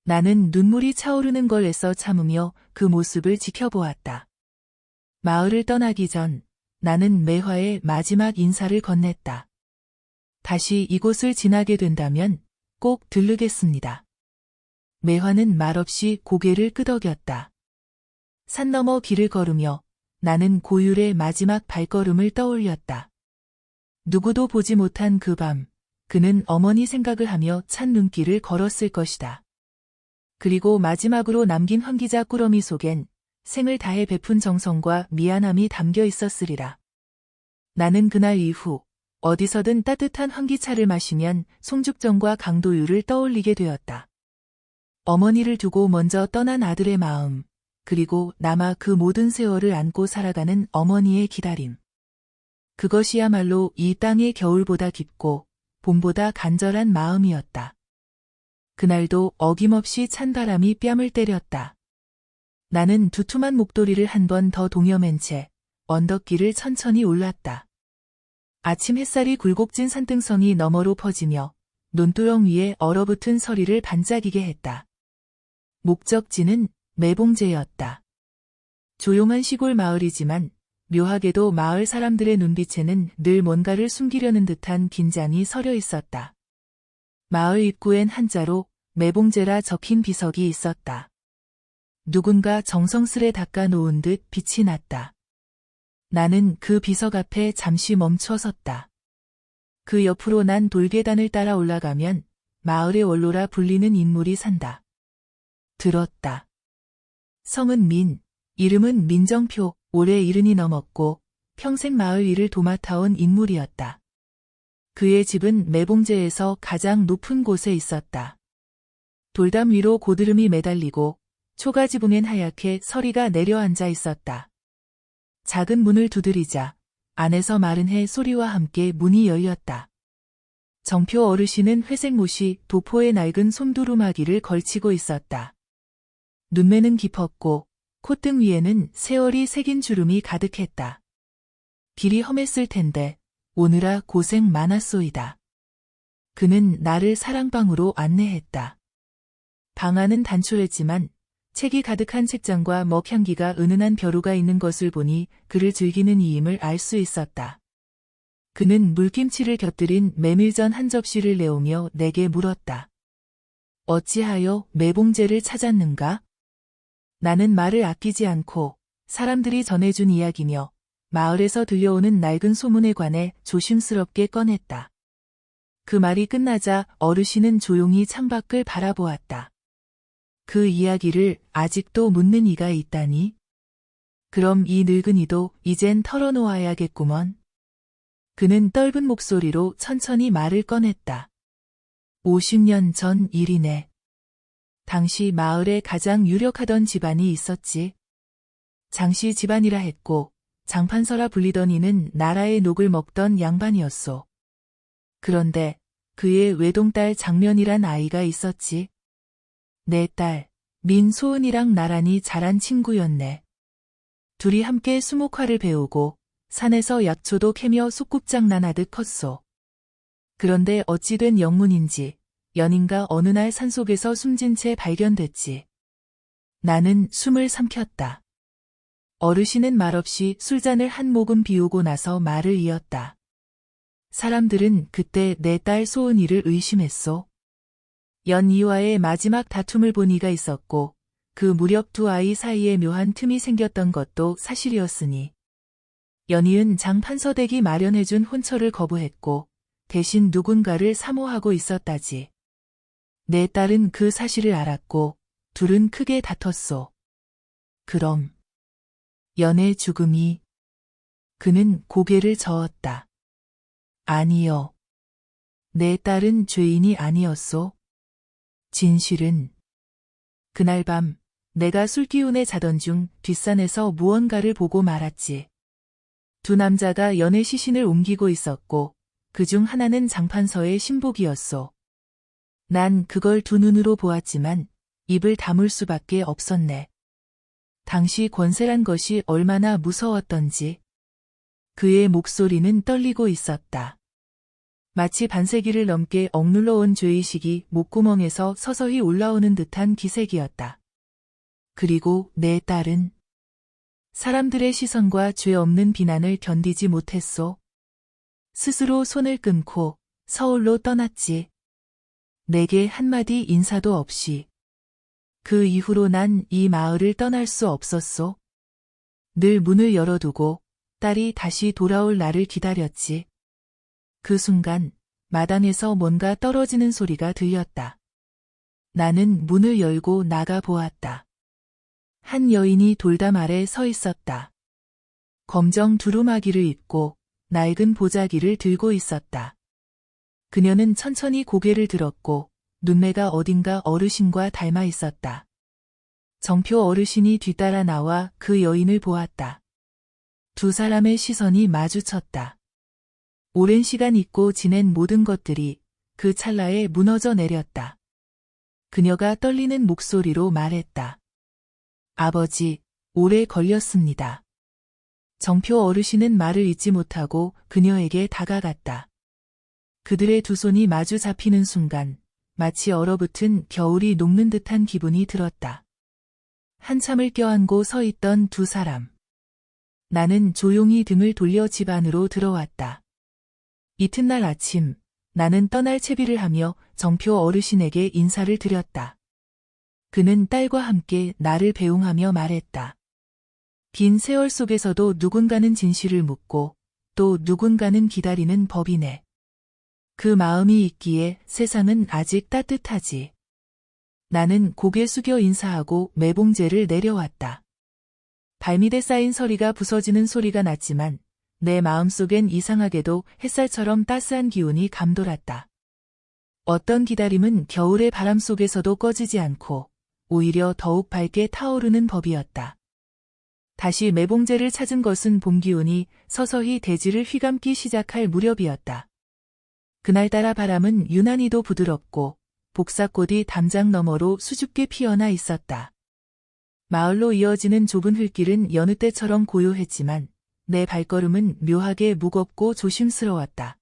Speaker 1: 나는 눈물이 차오르는 걸 애써 참으며 그 모습을 지켜보았다. 마을을 떠나기 전 나는 매화의 마지막 인사를 건넸다. 다시 이곳을 지나게 된다면 꼭 들르겠습니다. 매화는 말없이 고개를 끄덕였다. 산 너머 길을 걸으며 나는 고율의 마지막 발걸음을 떠올렸다. 누구도 보지 못한 그 밤, 그는 어머니 생각을 하며 찬 눈길을 걸었을 것이다. 그리고 마지막으로 남긴 황기자 꾸러미 속엔 생을 다해 베푼 정성과 미안함이 담겨 있었으리라. 나는 그날 이후 어디서든 따뜻한 황기차를 마시면 송죽정과 강도유를 떠올리게 되었다. 어머니를 두고 먼저 떠난 아들의 마음, 그리고 남아 그 모든 세월을 안고 살아가는 어머니의 기다림. 그것이야말로 이 땅의 겨울보다 깊고 봄보다 간절한 마음이었다. 그날도 어김없이 찬바람이 뺨을 때렸다. 나는 두툼한 목도리를 한 번 더 동여맨 채 언덕길을 천천히 올랐다. 아침 햇살이 굴곡진 산등성이 너머로 퍼지며 논두렁 위에 얼어붙은 서리를 반짝이게 했다. 목적지는 매봉제였다. 조용한 시골 마을이지만 묘하게도 마을 사람들의 눈빛에는 늘 뭔가를 숨기려는 듯한 긴장이 서려 있었다. 마을 입구엔 한자로 매봉제라 적힌 비석이 있었다. 누군가 정성스레 닦아 놓은 듯 빛이 났다. 나는 그 비석 앞에 잠시 멈춰 섰다. 그 옆으로 난 돌계단을 따라 올라가면 마을의 원로라 불리는 인물이 산다. 들었다. 성은 민, 이름은 민정표, 올해 70이 넘었고 평생 마을 일을 도맡아온 인물이었다. 그의 집은 매봉제에서 가장 높은 곳에 있었다. 돌담 위로 고드름이 매달리고 초가지붕엔 하얗게 서리가 내려앉아 있었다. 작은 문을 두드리자 안에서 마른 해 소리와 함께 문이 열렸다. 정표 어르신은 회색 못이 도포에 낡은 솜두루마기를 걸치고 있었다. 눈매는 깊었고 콧등 위에는 세월이 새긴 주름이 가득했다. 길이 험했을 텐데 오느라 고생 많았소이다. 그는 나를 사랑방으로 안내했다. 방 안은 단초했지만 책이 가득한 책장과 먹향기가 은은한 벼루가 있는 것을 보니 그를 즐기는 이임을 알 수 있었다. 그는 물김치를 곁들인 메밀전 한 접시를 내오며 내게 물었다. 어찌하여 매봉제를 찾았는가? 나는 말을 아끼지 않고 사람들이 전해준 이야기며 마을에서 들려오는 낡은 소문에 관해 조심스럽게 꺼냈다. 그 말이 끝나자 어르신은 조용히 창밖을 바라보았다. 그 이야기를 아직도 묻는 이가 있다니? 그럼 이 늙은이도 이젠 털어놓아야겠구먼. 그는 떫은 목소리로 천천히 말을 꺼냈다. 50년 전 일이네. 당시 마을에 가장 유력하던 집안이 있었지. 장씨 집안이라 했고 장판서라 불리던 이는 나라의 녹을 먹던 양반이었소. 그런데 그의 외동딸 장면이란 아이가 있었지. 내 딸, 민소은이랑 나란히 자란 친구였네. 둘이 함께 수목화를 배우고 산에서 약초도 캐며 소꿉장난하듯 컸소. 그런데 어찌 된 영문인지 연인가 어느 날 산속에서 숨진 채 발견됐지. 나는 숨을 삼켰다. 어르신은 말없이 술잔을 한 모금 비우고 나서 말을 이었다. 사람들은 그때 내 딸 소은이를 의심했소. 연이와의 마지막 다툼을 본 이가 있었고 그 무렵 두 아이 사이에 묘한 틈이 생겼던 것도 사실이었으니 연이은 장판서댁이 마련해준 혼처를 거부했고 대신 누군가를 사모하고 있었다지. 내 딸은 그 사실을 알았고 둘은 크게 다퉜소. 그럼 연의 죽음이... 그는 고개를 저었다. 아니요. 내 딸은 죄인이 아니었소. 진실은 그날 밤 내가 술기운에 자던 중 뒷산에서 무언가를 보고 말았지. 두 남자가 연의 시신을 옮기고 있었고 그중 하나는 장판서의 신복이었소. 난 그걸 두 눈으로 보았지만 입을 다물 수밖에 없었네. 당시 권세란 것이 얼마나 무서웠던지. 그의 목소리는 떨리고 있었다. 마치 반세기를 넘게 억눌러 온 죄의식이 목구멍에서 서서히 올라오는 듯한 기색이었다. 그리고 내 딸은 사람들의 시선과 죄 없는 비난을 견디지 못했소. 스스로 손을 끊고 서울로 떠났지. 내게 한마디 인사도 없이. 그 이후로 난 이 마을을 떠날 수 없었소. 늘 문을 열어두고 딸이 다시 돌아올 날을 기다렸지. 그 순간 마당에서 뭔가 떨어지는 소리가 들렸다. 나는 문을 열고 나가 보았다. 한 여인이 돌담 아래 서 있었다. 검정 두루마기를 입고 낡은 보자기를 들고 있었다. 그녀는 천천히 고개를 들었고 눈매가 어딘가 어르신과 닮아 있었다. 정표 어르신이 뒤따라 나와 그 여인을 보았다. 두 사람의 시선이 마주쳤다. 오랜 시간 잊고 지낸 모든 것들이 그 찰나에 무너져 내렸다. 그녀가 떨리는 목소리로 말했다. 아버지, 오래 걸렸습니다. 정표 어르신은 말을 잇지 못하고 그녀에게 다가갔다. 그들의 두 손이 마주 잡히는 순간 마치 얼어붙은 겨울이 녹는 듯한 기분이 들었다. 한참을 껴안고 서 있던 두 사람. 나는 조용히 등을 돌려 집 안으로 들어왔다. 이튿날 아침, 나는 떠날 채비를 하며 정표 어르신에게 인사를 드렸다. 그는 딸과 함께 나를 배웅하며 말했다. 긴 세월 속에서도 누군가는 진실을 묻고 또 누군가는 기다리는 법이네. 그 마음이 있기에 세상은 아직 따뜻하지. 나는 고개 숙여 인사하고 매봉제를 내려왔다. 발밑에 쌓인 서리가 부서지는 소리가 났지만 내 마음속엔 이상하게도 햇살처럼 따스한 기운이 감돌았다. 어떤 기다림은 겨울의 바람 속에서도 꺼지지 않고 오히려 더욱 밝게 타오르는 법이었다. 다시 매봉제를 찾은 것은 봄 기운이 서서히 대지를 휘감기 시작할 무렵이었다. 그날따라 바람은 유난히도 부드럽고 복사꽃이 담장 너머로 수줍게 피어나 있었다. 마을로 이어지는 좁은 흙길은 여느 때처럼 고요했지만 내 발걸음은 묘하게 무겁고 조심스러웠다.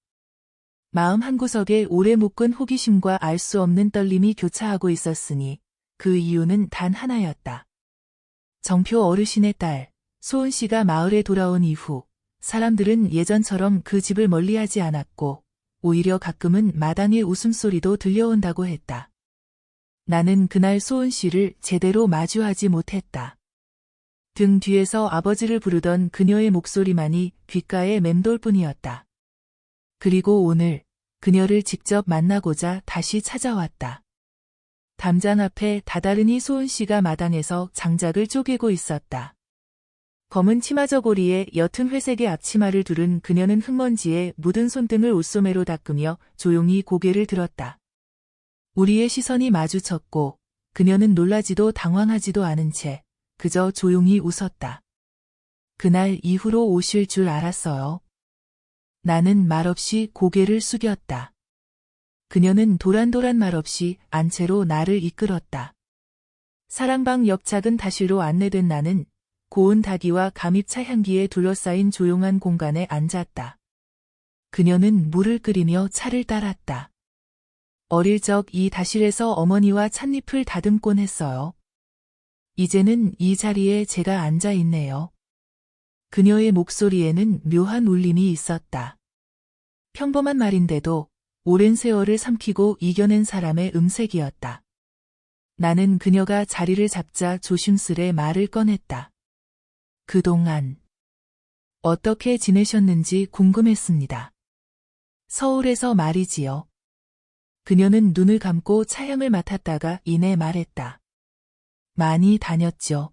Speaker 1: 마음 한구석에 오래 묶은 호기심과 알 수 없는 떨림이 교차하고 있었으니 그 이유는 단 하나였다. 정표 어르신의 딸, 소은 씨가 마을에 돌아온 이후 사람들은 예전처럼 그 집을 멀리하지 않았고 오히려 가끔은 마당의 웃음소리도 들려온다고 했다. 나는 그날 소은 씨를 제대로 마주하지 못했다. 등 뒤에서 아버지를 부르던 그녀의 목소리만이 귓가에 맴돌 뿐이었다. 그리고 오늘 그녀를 직접 만나고자 다시 찾아왔다. 담장 앞에 다다르니 소은 씨가 마당에서 장작을 쪼개고 있었다. 검은 치마 저고리에 옅은 회색의 앞치마를 두른 그녀는 흙먼지에 묻은 손등을 옷소매로 닦으며 조용히 고개를 들었다. 우리의 시선이 마주쳤고 그녀는 놀라지도 당황하지도 않은 채 그저 조용히 웃었다. 그날 이후로 오실 줄 알았어요. 나는 말없이 고개를 숙였다. 그녀는 도란도란 말없이 안채로 나를 이끌었다. 사랑방 옆 작은 다실로 안내된 나는 고운 닭이와 감입차 향기에 둘러싸인 조용한 공간에 앉았다. 그녀는 물을 끓이며 차를 따랐다. 어릴 적 이 다실에서 어머니와 찻잎을 다듬곤 했어요. 이제는 이 자리에 제가 앉아 있네요. 그녀의 목소리에는 묘한 울림이 있었다. 평범한 말인데도 오랜 세월을 삼키고 이겨낸 사람의 음색이었다. 나는 그녀가 자리를 잡자 조심스레 말을 꺼냈다. 그동안 어떻게 지내셨는지 궁금했습니다. 서울에서 말이지요. 그녀는 눈을 감고 차향을 맡았다가 이내 말했다. 많이 다녔죠.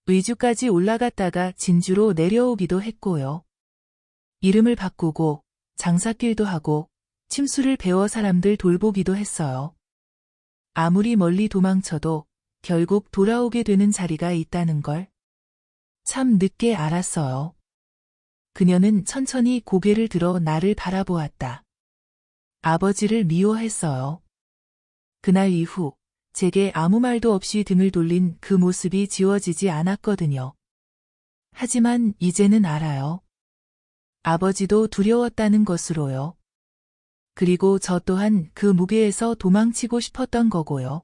Speaker 1: 의주까지 올라갔다가 진주로 내려오기도 했고요. 이름을 바꾸고 장사길도 하고 침수를 배워 사람들 돌보기도 했어요. 아무리 멀리 도망쳐도 결국 돌아오게 되는 자리가 있다는 걸 참 늦게 알았어요. 그녀는 천천히 고개를 들어 나를 바라보았다. 아버지를 미워했어요. 그날 이후 제게 아무 말도 없이 등을 돌린 그 모습이 지워지지 않았거든요. 하지만 이제는 알아요. 아버지도 두려웠다는 것으로요. 그리고 저 또한 그 무게에서 도망치고 싶었던 거고요.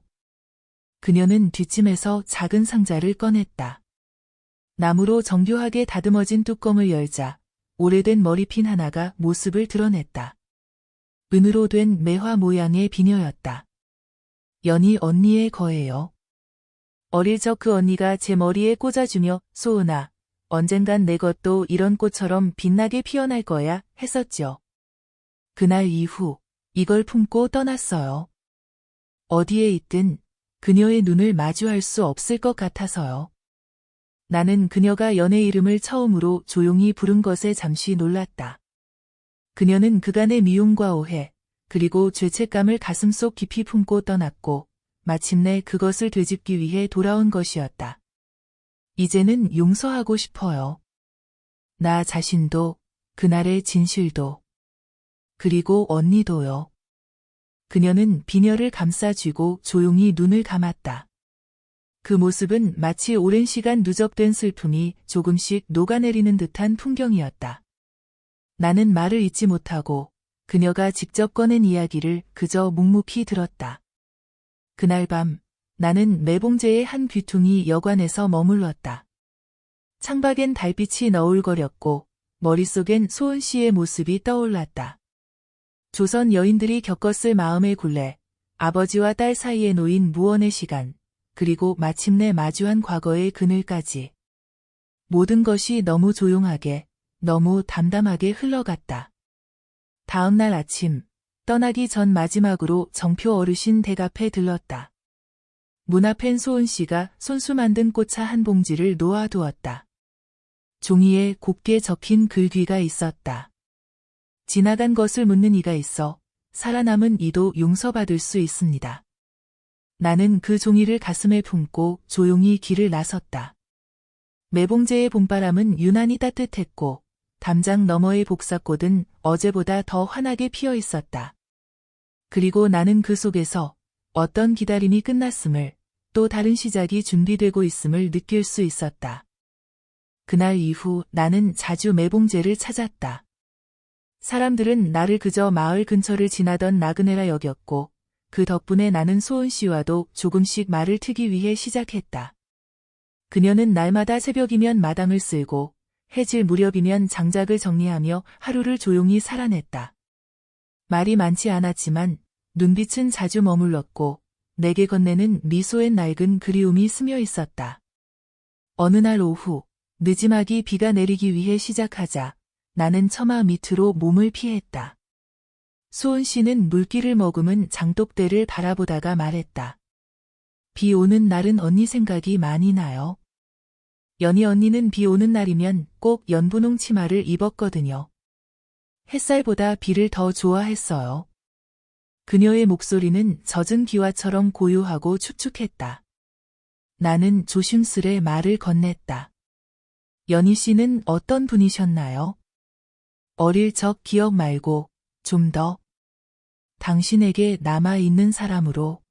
Speaker 1: 그녀는 뒷짐에서 작은 상자를 꺼냈다. 나무로 정교하게 다듬어진 뚜껑을 열자 오래된 머리핀 하나가 모습을 드러냈다. 은으로 된 매화 모양의 비녀였다. 연희 언니의 거예요. 어릴 적 그 언니가 제 머리에 꽂아주며 소은아, 언젠간 내 것도 이런 꽃처럼 빛나게 피어날 거야 했었죠. 그날 이후 이걸 품고 떠났어요. 어디에 있든 그녀의 눈을 마주할 수 없을 것 같아서요. 나는 그녀가 연애 이름을 처음으로 조용히 부른 것에 잠시 놀랐다. 그녀는 그간의 미움과 오해, 그리고 죄책감을 가슴속 깊이 품고 떠났고 마침내 그것을 되짚기 위해 돌아온 것이었다. 이제는 용서하고 싶어요. 나 자신도, 그날의 진실도, 그리고 언니도요. 그녀는 비녀를 감싸쥐고 조용히 눈을 감았다. 그 모습은 마치 오랜 시간 누적된 슬픔이 조금씩 녹아내리는 듯한 풍경이었다. 나는 말을 잇지 못하고 그녀가 직접 꺼낸 이야기를 그저 묵묵히 들었다. 그날 밤 나는 매봉제의 한 귀퉁이 여관에서 머물렀다. 창밖엔 달빛이 너울거렸고 머릿속엔 소은 씨의 모습이 떠올랐다. 조선 여인들이 겪었을 마음의 굴레, 아버지와 딸 사이에 놓인 무언의 시간, 그리고 마침내 마주한 과거의 그늘까지. 모든 것이 너무 조용하게, 너무 담담하게 흘러갔다. 다음 날 아침, 떠나기 전 마지막으로 정표 어르신 댁 앞에 들렀다. 문 앞엔 소은 씨가 손수 만든 꽃차 한 봉지를 놓아두었다. 종이에 곱게 적힌 글귀가 있었다. 지나간 것을 묻는 이가 있어 살아남은 이도 용서받을 수 있습니다. 나는 그 종이를 가슴에 품고 조용히 길을 나섰다. 매봉제의 봄바람은 유난히 따뜻했고 담장 너머의 복사꽃은 어제보다 더 환하게 피어 있었다. 그리고 나는 그 속에서 어떤 기다림이 끝났음을, 또 다른 시작이 준비되고 있음을 느낄 수 있었다. 그날 이후 나는 자주 매봉제를 찾았다. 사람들은 나를 그저 마을 근처를 지나던 나그네라 여겼고 그 덕분에 나는 소은 씨와도 조금씩 말을 트기 위해 시작했다. 그녀는 날마다 새벽이면 마당을 쓸고 해질 무렵이면 장작을 정리하며 하루를 조용히 살아냈다. 말이 많지 않았지만 눈빛은 자주 머물렀고 내게 건네는 미소엔 낡은 그리움이 스며 있었다. 어느 날 오후 느지막이 비가 내리기 위해 시작하자 나는 처마 밑으로 몸을 피했다. 소은 씨는 물기를 머금은 장독대를 바라보다가 말했다. 비 오는 날은 언니 생각이 많이 나요. 연희 언니는 비 오는 날이면 꼭 연분홍 치마를 입었거든요. 햇살보다 비를 더 좋아했어요. 그녀의 목소리는 젖은 기와처럼 고요하고 축축했다. 나는 조심스레 말을 건넸다. 연희 씨는 어떤 분이셨나요? 어릴 적 기억 말고 좀 더 당신에게 남아있는 사람으로.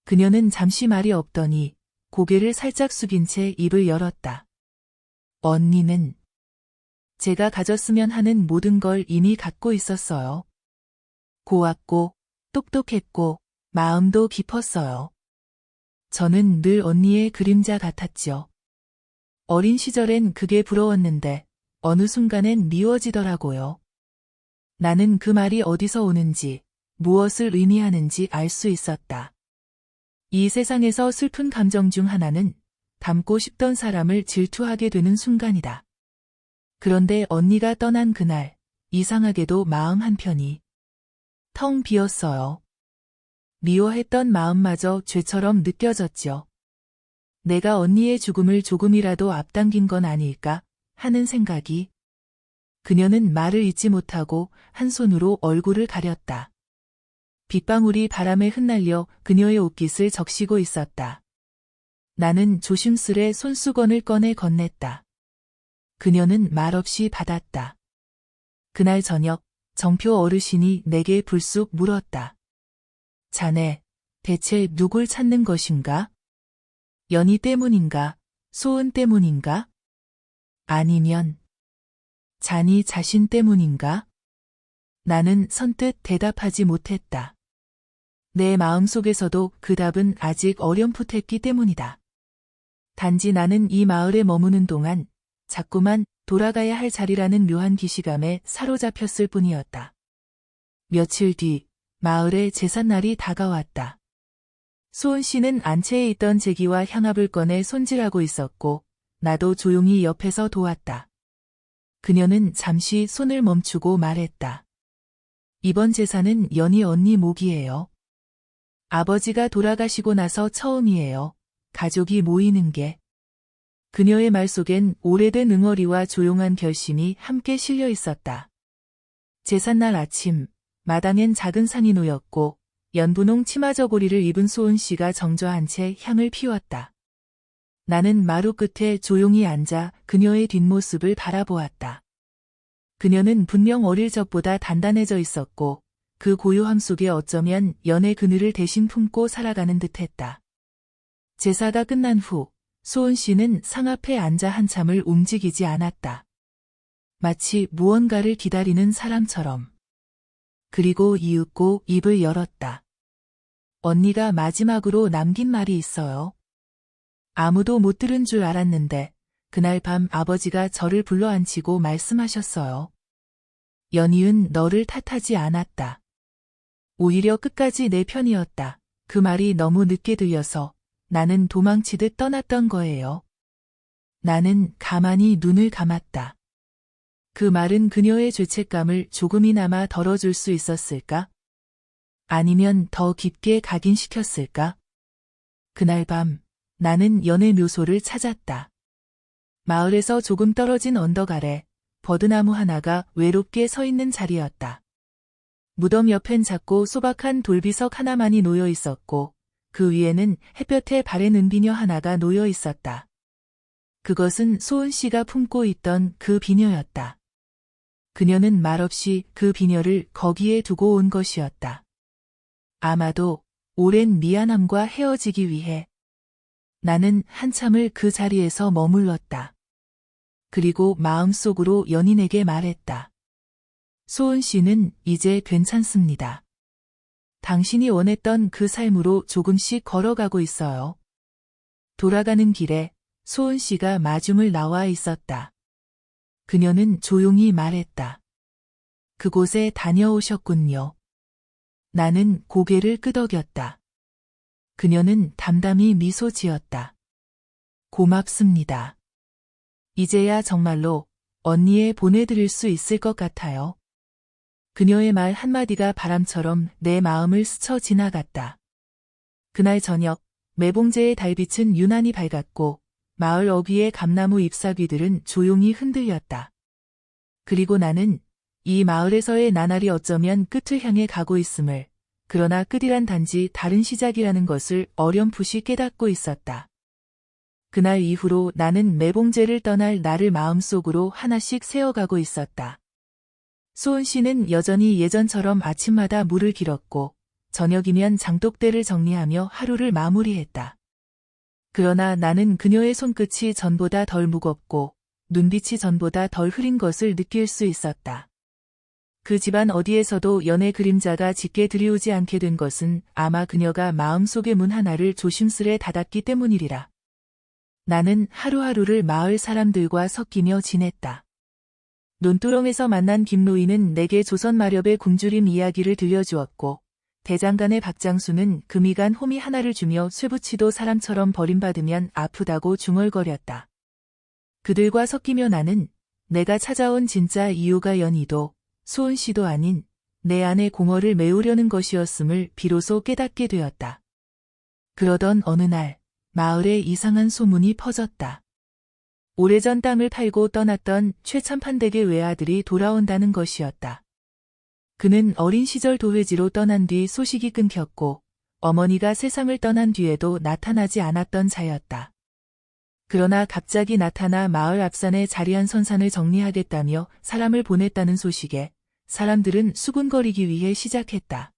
Speaker 1: 그녀는 잠시 말이 없더니 고개를 살짝 숙인 채 입을 열었다. 언니는 제가 가졌으면 하는 모든 걸 이미 갖고 있었어요. 고왔고 똑똑했고 마음도 깊었어요. 저는 늘 언니의 그림자 같았죠. 어린 시절엔 그게 부러웠는데 어느 순간엔 미워지더라고요. 나는 그 말이 어디서 오는지, 무엇을 의미하는지 알 수 있었다. 이 세상에서 슬픈 감정 중 하나는 닮고 싶던 사람을 질투하게 되는 순간이다. 그런데 언니가 떠난 그날, 이상하게도 마음 한편이 텅 비었어요. 미워했던 마음마저 죄처럼 느껴졌죠. 내가 언니의 죽음을 조금이라도 앞당긴 건 아닐까 하는 생각이. 그녀는 말을 잇지 못하고 한 손으로 얼굴을 가렸다. 빗방울이 바람에 흩날려 그녀의 옷깃을 적시고 있었다. 나는 조심스레 손수건을 꺼내 건넸다. 그녀는 말없이 받았다. 그날 저녁 정표 어르신이 내게 불쑥 물었다. 자네, 대체 누굴 찾는 것인가? 연희 때문인가? 소은 때문인가? 아니면 잔이 자신 때문인가? 나는 선뜻 대답하지 못했다. 내 마음속에서도 그 답은 아직 어렴풋했기 때문이다. 단지 나는 이 마을에 머무는 동안 자꾸만 돌아가야 할 자리라는 묘한 기시감에 사로잡혔을 뿐이었다. 며칠 뒤 마을에 제삿날이 다가왔다. 소은 씨는 안채에 있던 제기와 향압을 꺼내 손질하고 있었고 나도 조용히 옆에서 도왔다. 그녀는 잠시 손을 멈추고 말했다. 이번 제사는 연희 언니 목이에요. 아버지가 돌아가시고 나서 처음이에요. 가족이 모이는 게. 그녀의 말 속엔 오래된 응어리와 조용한 결심이 함께 실려 있었다. 제삿날 아침, 마당엔 작은 상이 놓였고 연분홍 치마 저고리를 입은 소은 씨가 정저한 채 향을 피웠다. 나는 마루 끝에 조용히 앉아 그녀의 뒷모습을 바라보았다. 그녀는 분명 어릴 적보다 단단해져 있었고 그 고요함 속에 어쩌면 연의 그늘을 대신 품고 살아가는 듯했다. 제사가 끝난 후 소은 씨는 상 앞에 앉아 한참을 움직이지 않았다. 마치 무언가를 기다리는 사람처럼. 그리고 이윽고 입을 열었다. 언니가 마지막으로 남긴 말이 있어요. 아무도 못 들은 줄 알았는데 그날 밤 아버지가 저를 불러앉히고 말씀하셨어요. 연희은 너를 탓하지 않았다. 오히려 끝까지 내 편이었다. 그 말이 너무 늦게 들려서 나는 도망치듯 떠났던 거예요. 나는 가만히 눈을 감았다. 그 말은 그녀의 죄책감을 조금이나마 덜어줄 수 있었을까? 아니면 더 깊게 각인시켰을까? 그날 밤 나는 연의 묘소를 찾았다. 마을에서 조금 떨어진 언덕 아래 버드나무 하나가 외롭게 서 있는 자리였다. 무덤 옆엔 작고 소박한 돌비석 하나만이 놓여 있었고 그 위에는 햇볕에 바랜 은비녀 하나가 놓여 있었다. 그것은 소은 씨가 품고 있던 그 비녀였다. 그녀는 말없이 그 비녀를 거기에 두고 온 것이었다. 아마도 오랜 미안함과 헤어지기 위해. 나는 한참을 그 자리에서 머물렀다. 그리고 마음속으로 연인에게 말했다. 소은 씨는 이제 괜찮습니다. 당신이 원했던 그 삶으로 조금씩 걸어가고 있어요. 돌아가는 길에 소은 씨가 마중을 나와 있었다. 그녀는 조용히 말했다. 그곳에 다녀오셨군요. 나는 고개를 끄덕였다. 그녀는 담담히 미소 지었다. 고맙습니다. 이제야 정말로 언니에 보내드릴 수 있을 것 같아요. 그녀의 말 한마디가 바람처럼 내 마음을 스쳐 지나갔다. 그날 저녁 매봉제의 달빛은 유난히 밝았고 마을 어귀의 감나무 잎사귀들은 조용히 흔들렸다. 그리고 나는 이 마을에서의 나날이 어쩌면 끝을 향해 가고 있음을, 그러나 끝이란 단지 다른 시작이라는 것을 어렴풋이 깨닫고 있었다. 그날 이후로 나는 매봉제를 떠날 날을 마음속으로 하나씩 세어가고 있었다. 소은 씨는 여전히 예전처럼 아침마다 물을 길었고 저녁이면 장독대를 정리하며 하루를 마무리했다. 그러나 나는 그녀의 손끝이 전보다 덜 무겁고 눈빛이 전보다 덜 흐린 것을 느낄 수 있었다. 그 집안 어디에서도 연의 그림자가 짙게 들이오지 않게 된 것은 아마 그녀가 마음속의 문 하나를 조심스레 닫았기 때문이리라. 나는 하루하루를 마을 사람들과 섞이며 지냈다. 논두렁에서 만난 김노인은 내게 조선 마렵의 굶주림 이야기를 들려주었고 대장간의 박장수는 금이간 호미 하나를 주며 쇠붙이도 사람처럼 버림받으면 아프다고 중얼거렸다. 그들과 섞이며 나는 내가 찾아온 진짜 이유가 연희도 소은 씨도 아닌 내 안의 공허를 메우려는 것이었음을 비로소 깨닫게 되었다. 그러던 어느 날 마을에 이상한 소문이 퍼졌다. 오래전 땅을 팔고 떠났던 최참판댁의 외아들이 돌아온다는 것이었다. 그는 어린 시절 도회지로 떠난 뒤 소식이 끊겼고 어머니가 세상을 떠난 뒤에도 나타나지 않았던 자였다. 그러나 갑자기 나타나 마을 앞산의 자리한 선산을 정리하겠다며 사람을 보냈다는 소식에 사람들은 수군거리기 위해 시작했다.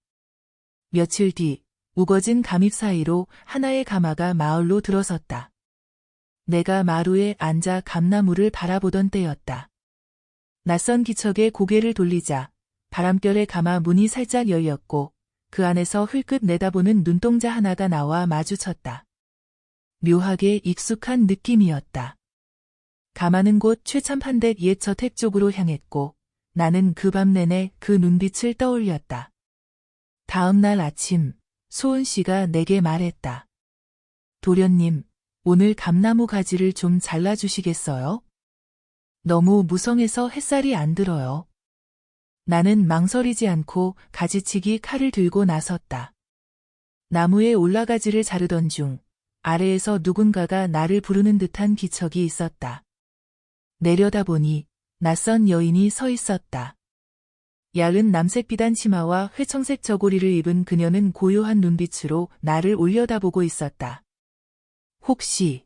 Speaker 1: 며칠 뒤 우거진 감잎 사이로 하나의 가마가 마을로 들어섰다. 내가 마루에 앉아 감나무를 바라보던 때였다. 낯선 기척에 고개를 돌리자 바람결에 가마 문이 살짝 열렸고 그 안에서 흘끗 내다보는 눈동자 하나가 나와 마주쳤다. 묘하게 익숙한 느낌이었다. 가마는 곧 최참판댁 옛 저택 쪽으로 향했고 나는 그 밤 내내 그 눈빛을 떠올렸다. 다음 날 아침 소은 씨가 내게 말했다. 도련님, 오늘 감나무 가지를 좀 잘라주시겠어요? 너무 무성해서 햇살이 안 들어요. 나는 망설이지 않고 가지치기 칼을 들고 나섰다. 나무에 올라가지를 자르던 중 아래에서 누군가가 나를 부르는 듯한 기척이 있었다. 내려다보니 낯선 여인이 서 있었다. 야은 남색 비단 치마와 회청색 저고리를 입은 그녀는 고요한 눈빛으로 나를 올려다보고 있었다. 혹시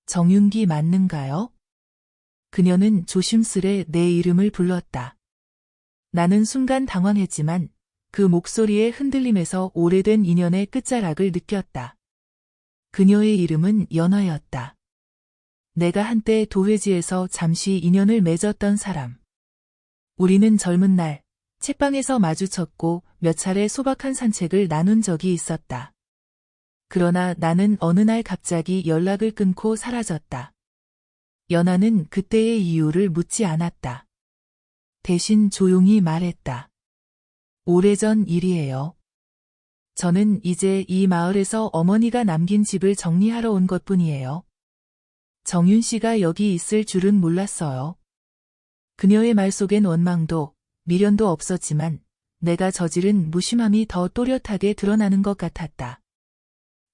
Speaker 1: 정윤기 맞는가요? 그녀는 조심스레 내 이름을 불렀다. 나는 순간 당황했지만 그 목소리의 흔들림에서 오래된 인연의 끝자락을 느꼈다. 그녀의 이름은 연화였다. 내가 한때 도회지에서 잠시 인연을 맺었던 사람. 우리는 젊은 날 책방에서 마주쳤고 몇 차례 소박한 산책을 나눈 적이 있었다. 그러나 나는 어느 날 갑자기 연락을 끊고 사라졌다. 연하는 그때의 이유를 묻지 않았다. 대신 조용히 말했다. 오래전 일이에요. 저는 이제 이 마을에서 어머니가 남긴 집을 정리하러 온 것뿐이에요. 정윤 씨가 여기 있을 줄은 몰랐어요. 그녀의 말 속엔 원망도 미련도 없었지만 내가 저지른 무심함이 더 또렷하게 드러나는 것 같았다.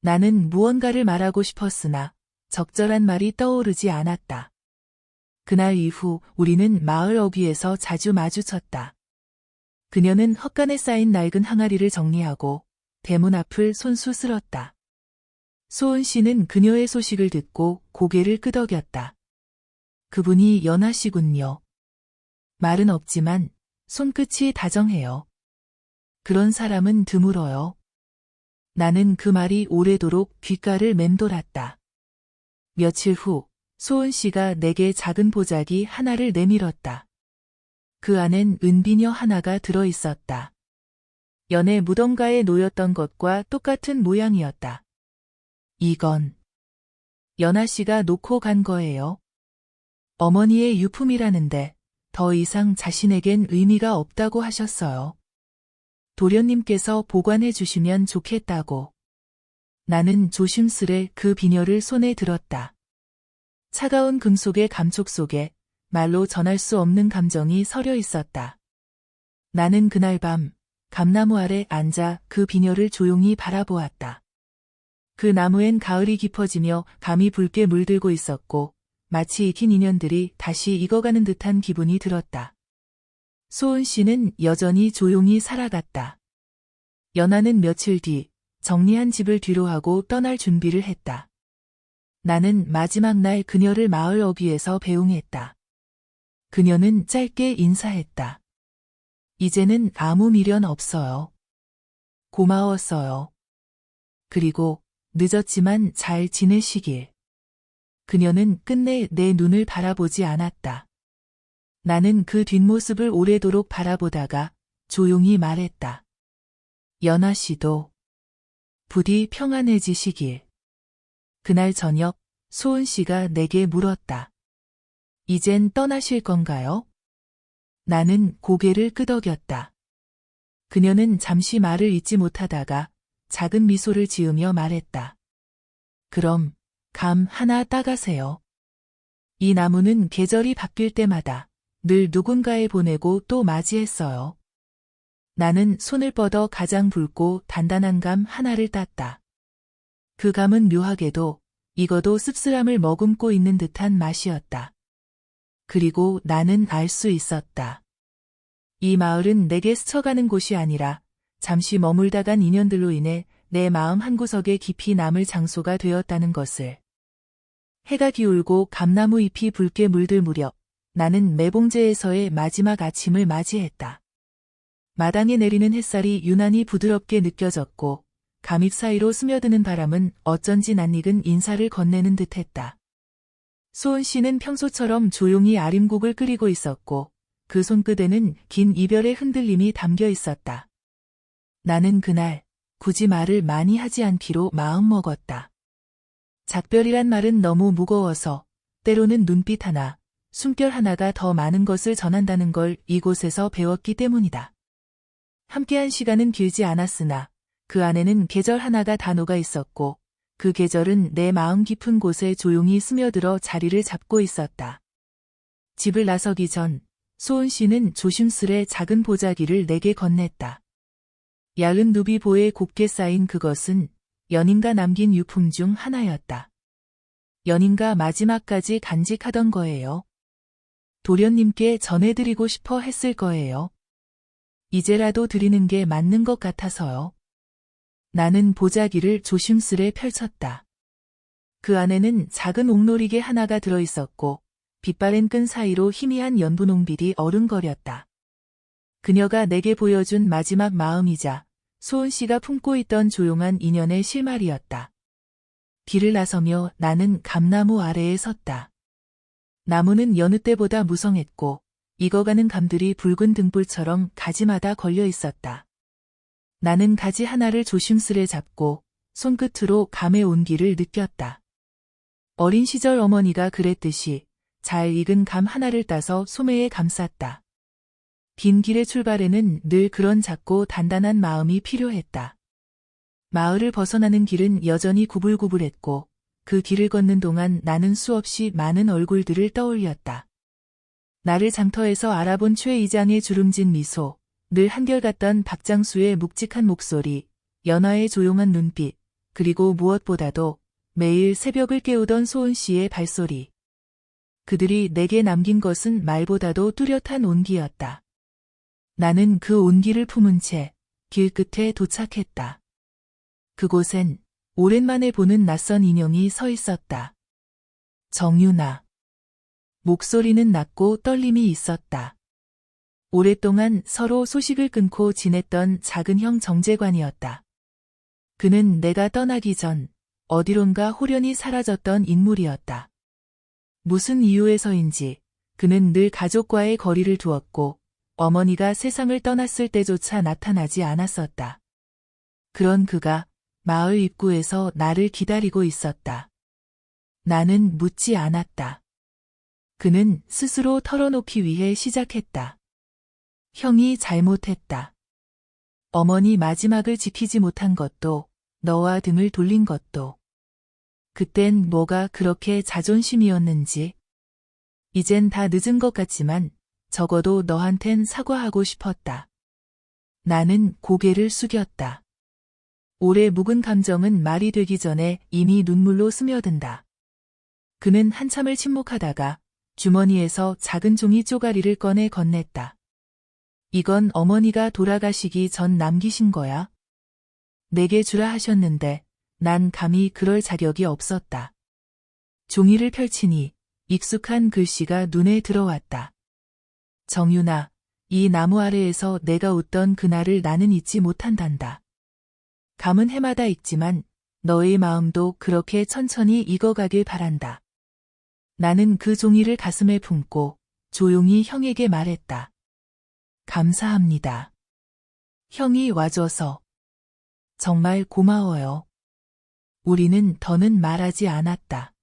Speaker 1: 나는 무언가를 말하고 싶었으나 적절한 말이 떠오르지 않았다. 그날 이후 우리는 마을 어귀에서 자주 마주쳤다. 그녀는 헛간에 쌓인 낡은 항아리를 정리하고 대문 앞을 손수 쓸었다. 소은 씨는 그녀의 소식을 듣고 고개를 끄덕였다. 그분이 연하 씨군요. 말은 없지만 손끝이 다정해요. 그런 사람은 드물어요. 나는 그 말이 오래도록 귓가를 맴돌았다. 며칠 후 소은 씨가 내게 작은 보자기 하나를 내밀었다. 그 안엔 은비녀 하나가 들어 있었다. 연애 무덤가에 놓였던 것과 똑같은 모양이었다. 이건 연하 씨가 놓고 간 거예요. 어머니의 유품이라는데 더 이상 자신에겐 의미가 없다고 하셨어요. 도련님께서 보관해 주시면 좋겠다고. 나는 조심스레 그 비녀를 손에 들었다. 차가운 금속의 감촉 속에 말로 전할 수 없는 감정이 서려 있었다. 나는 그날 밤 감나무 아래 앉아 그 비녀를 조용히 바라보았다. 그 나무엔 가을이 깊어지며 감이 붉게 물들고 있었고 마치 익힌 인연들이 다시 익어가는 듯한 기분이 들었다. 소은 씨는 여전히 조용히 살아갔다. 연하는 며칠 뒤 정리한 집을 뒤로하고 떠날 준비를 했다. 나는 마지막 날 그녀를 마을 어귀에서 배웅했다. 그녀는 짧게 인사했다. 이제는 아무 미련 없어요. 고마웠어요. 그리고 늦었지만 잘 지내시길. 그녀는 끝내 내 눈을 바라보지 않았다. 나는 그 뒷모습을 오래도록 바라보다가 조용히 말했다. 연하 씨도 부디 평안해지시길. 그날 저녁 소은 씨가 내게 물었다. 이젠 떠나실 건가요? 나는 고개를 끄덕였다. 그녀는 잠시 말을 잇지 못하다가 작은 미소를 지으며 말했다. 그럼 감 하나 따가세요. 이 나무는 계절이 바뀔 때마다 늘 누군가에 보내고 또 맞이했어요. 나는 손을 뻗어 가장 붉고 단단한 감 하나를 땄다. 그 감은 묘하게도 익어도 씁쓸함을 머금고 있는 듯한 맛이었다. 그리고 나는 알 수 있었다. 이 마을은 내게 스쳐가는 곳이 아니라 잠시 머물다 간 인연들로 인해 내 마음 한구석에 깊이 남을 장소가 되었다는 것을. 해가 기울고 감나무 잎이 붉게 물들 무렵 나는 매봉제에서의 마지막 아침을 맞이했다. 마당에 내리는 햇살이 유난히 부드럽게 느껴졌고 감입 사이로 스며드는 바람은 어쩐지 낯익은 인사를 건네는 듯했다. 소은 씨는 평소처럼 조용히 아림국을 끓이고 있었고 그 손끝에는 긴 이별의 흔들림이 담겨 있었다. 나는 그날 굳이 말을 많이 하지 않기로 마음먹었다. 작별이란 말은 너무 무거워서 때로는 눈빛 하나, 숨결 하나가 더 많은 것을 전한다는 걸 이곳에서 배웠기 때문이다. 함께한 시간은 길지 않았으나 그 안에는 계절 하나가 다 녹아 있었고 그 계절은 내 마음 깊은 곳에 조용히 스며들어 자리를 잡고 있었다. 집을 나서기 전 소은 씨는 조심스레 작은 보자기를 내게 건넸다. 야은 누비보에 곱게 쌓인 그것은 연인과 남긴 유품 중 하나였다. 연인과 마지막까지 간직하던 거예요. 도련님께 전해드리고 싶어 했을 거예요. 이제라도 드리는 게 맞는 것 같아서요. 나는 보자기를 조심스레 펼쳤다. 그 안에는 작은 옥놀이개 하나가 들어있었고 빛바랜 끈 사이로 희미한 연분홍빛이 어른거렸다. 그녀가 내게 보여준 마지막 마음이자 소은 씨가 품고 있던 조용한 인연의 실마리였다. 길을 나서며 나는 감나무 아래에 섰다. 나무는 여느 때보다 무성했고 익어가는 감들이 붉은 등불처럼 가지마다 걸려 있었다. 나는 가지 하나를 조심스레 잡고 손끝으로 감의 온기를 느꼈다. 어린 시절 어머니가 그랬듯이 잘 익은 감 하나를 따서 소매에 감쌌다. 긴 길의 출발에는 늘 그런 작고 단단한 마음이 필요했다. 마을을 벗어나는 길은 여전히 구불구불했고 그 길을 걷는 동안 나는 수없이 많은 얼굴들을 떠올렸다. 나를 장터에서 알아본 최 이장의 주름진 미소, 늘 한결같던 박장수의 묵직한 목소리, 연하의 조용한 눈빛, 그리고 무엇보다도 매일 새벽을 깨우던 소은 씨의 발소리. 그들이 내게 남긴 것은 말보다도 뚜렷한 온기였다. 나는 그 온기를 품은 채 길 끝에 도착했다. 그곳엔 오랜만에 보는 낯선 인형이 서 있었다. 정유나. 목소리는 낮고 떨림이 있었다. 오랫동안 서로 소식을 끊고 지냈던 작은 형 정재관이었다. 그는 내가 떠나기 전 어디론가 홀연히 사라졌던 인물이었다. 무슨 이유에서인지 그는 늘 가족과의 거리를 두었고 어머니가 세상을 떠났을 때조차 나타나지 않았었다. 그런 그가 마을 입구에서 나를 기다리고 있었다. 나는 묻지 않았다. 그는 스스로 털어놓기 위해 시작했다. 형이 잘못했다. 어머니 마지막을 지키지 못한 것도, 너와 등을 돌린 것도. 그땐 뭐가 그렇게 자존심이었는지. 이젠 다 늦은 것 같지만 적어도 너한텐 사과하고 싶었다. 나는 고개를 숙였다. 오래 묵은 감정은 말이 되기 전에 이미 눈물로 스며든다. 그는 한참을 침묵하다가 주머니에서 작은 종이 쪼가리를 꺼내 건넸다. 이건 어머니가 돌아가시기 전 남기신 거야. 내게 주라 하셨는데 난 감히 그럴 자격이 없었다. 종이를 펼치니 익숙한 글씨가 눈에 들어왔다. 정유나, 이 나무 아래에서 내가 웃던 그날을 나는 잊지 못한단다. 감은 해마다 익지만 너의 마음도 그렇게 천천히 익어가길 바란다. 나는 그 종이를 가슴에 품고 조용히 형에게 말했다. 감사합니다. 형이 와줘서. 정말 고마워요. 우리는 더는 말하지 않았다.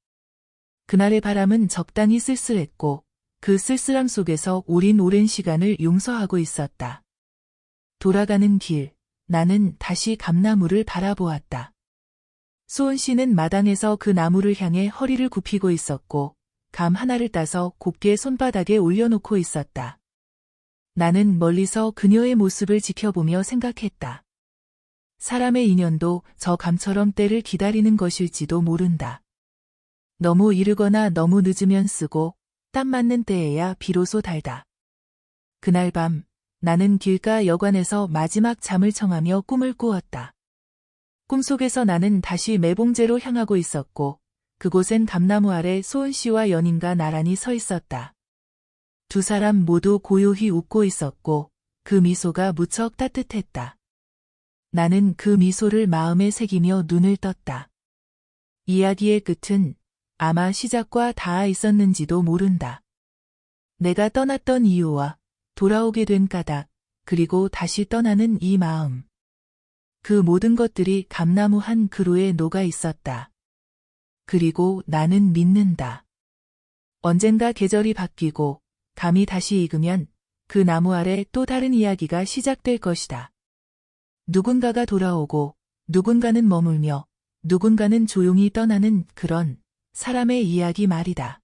Speaker 1: 그날의 바람은 적당히 쓸쓸했고 그 쓸쓸함 속에서 우린 오랜 시간을 용서하고 있었다. 돌아가는 길, 나는 다시 감나무를 바라보았다. 소은 씨는 마당에서 그 나무를 향해 허리를 굽히고 있었고 감 하나를 따서 곱게 손바닥에 올려놓고 있었다. 나는 멀리서 그녀의 모습을 지켜보며 생각했다. 사람의 인연도 저 감처럼 때를 기다리는 것일지도 모른다. 너무 이르거나 너무 늦으면 쓰고 딱 맞는 때에야 비로소 달다. 그날 밤 나는 길가 여관에서 마지막 잠을 청하며 꿈을 꾸었다. 꿈속에서 나는 다시 매봉제로 향하고 있었고 그곳엔 감나무 아래 소은 씨와 연인과 나란히 서 있었다. 두 사람 모두 고요히 웃고 있었고 그 미소가 무척 따뜻했다. 나는 그 미소를 마음에 새기며 눈을 떴다. 이야기의 끝은 아마 시작과 닿아 있었는지도 모른다. 내가 떠났던 이유와 돌아오게 된 까닭, 그리고 다시 떠나는 이 마음. 그 모든 것들이 감나무 한 그루에 녹아 있었다. 그리고 나는 믿는다. 언젠가 계절이 바뀌고 감이 다시 익으면 그 나무 아래 또 다른 이야기가 시작될 것이다. 누군가가 돌아오고 누군가는 머물며 누군가는 조용히 떠나는 그런 사람의 이야기 말이다.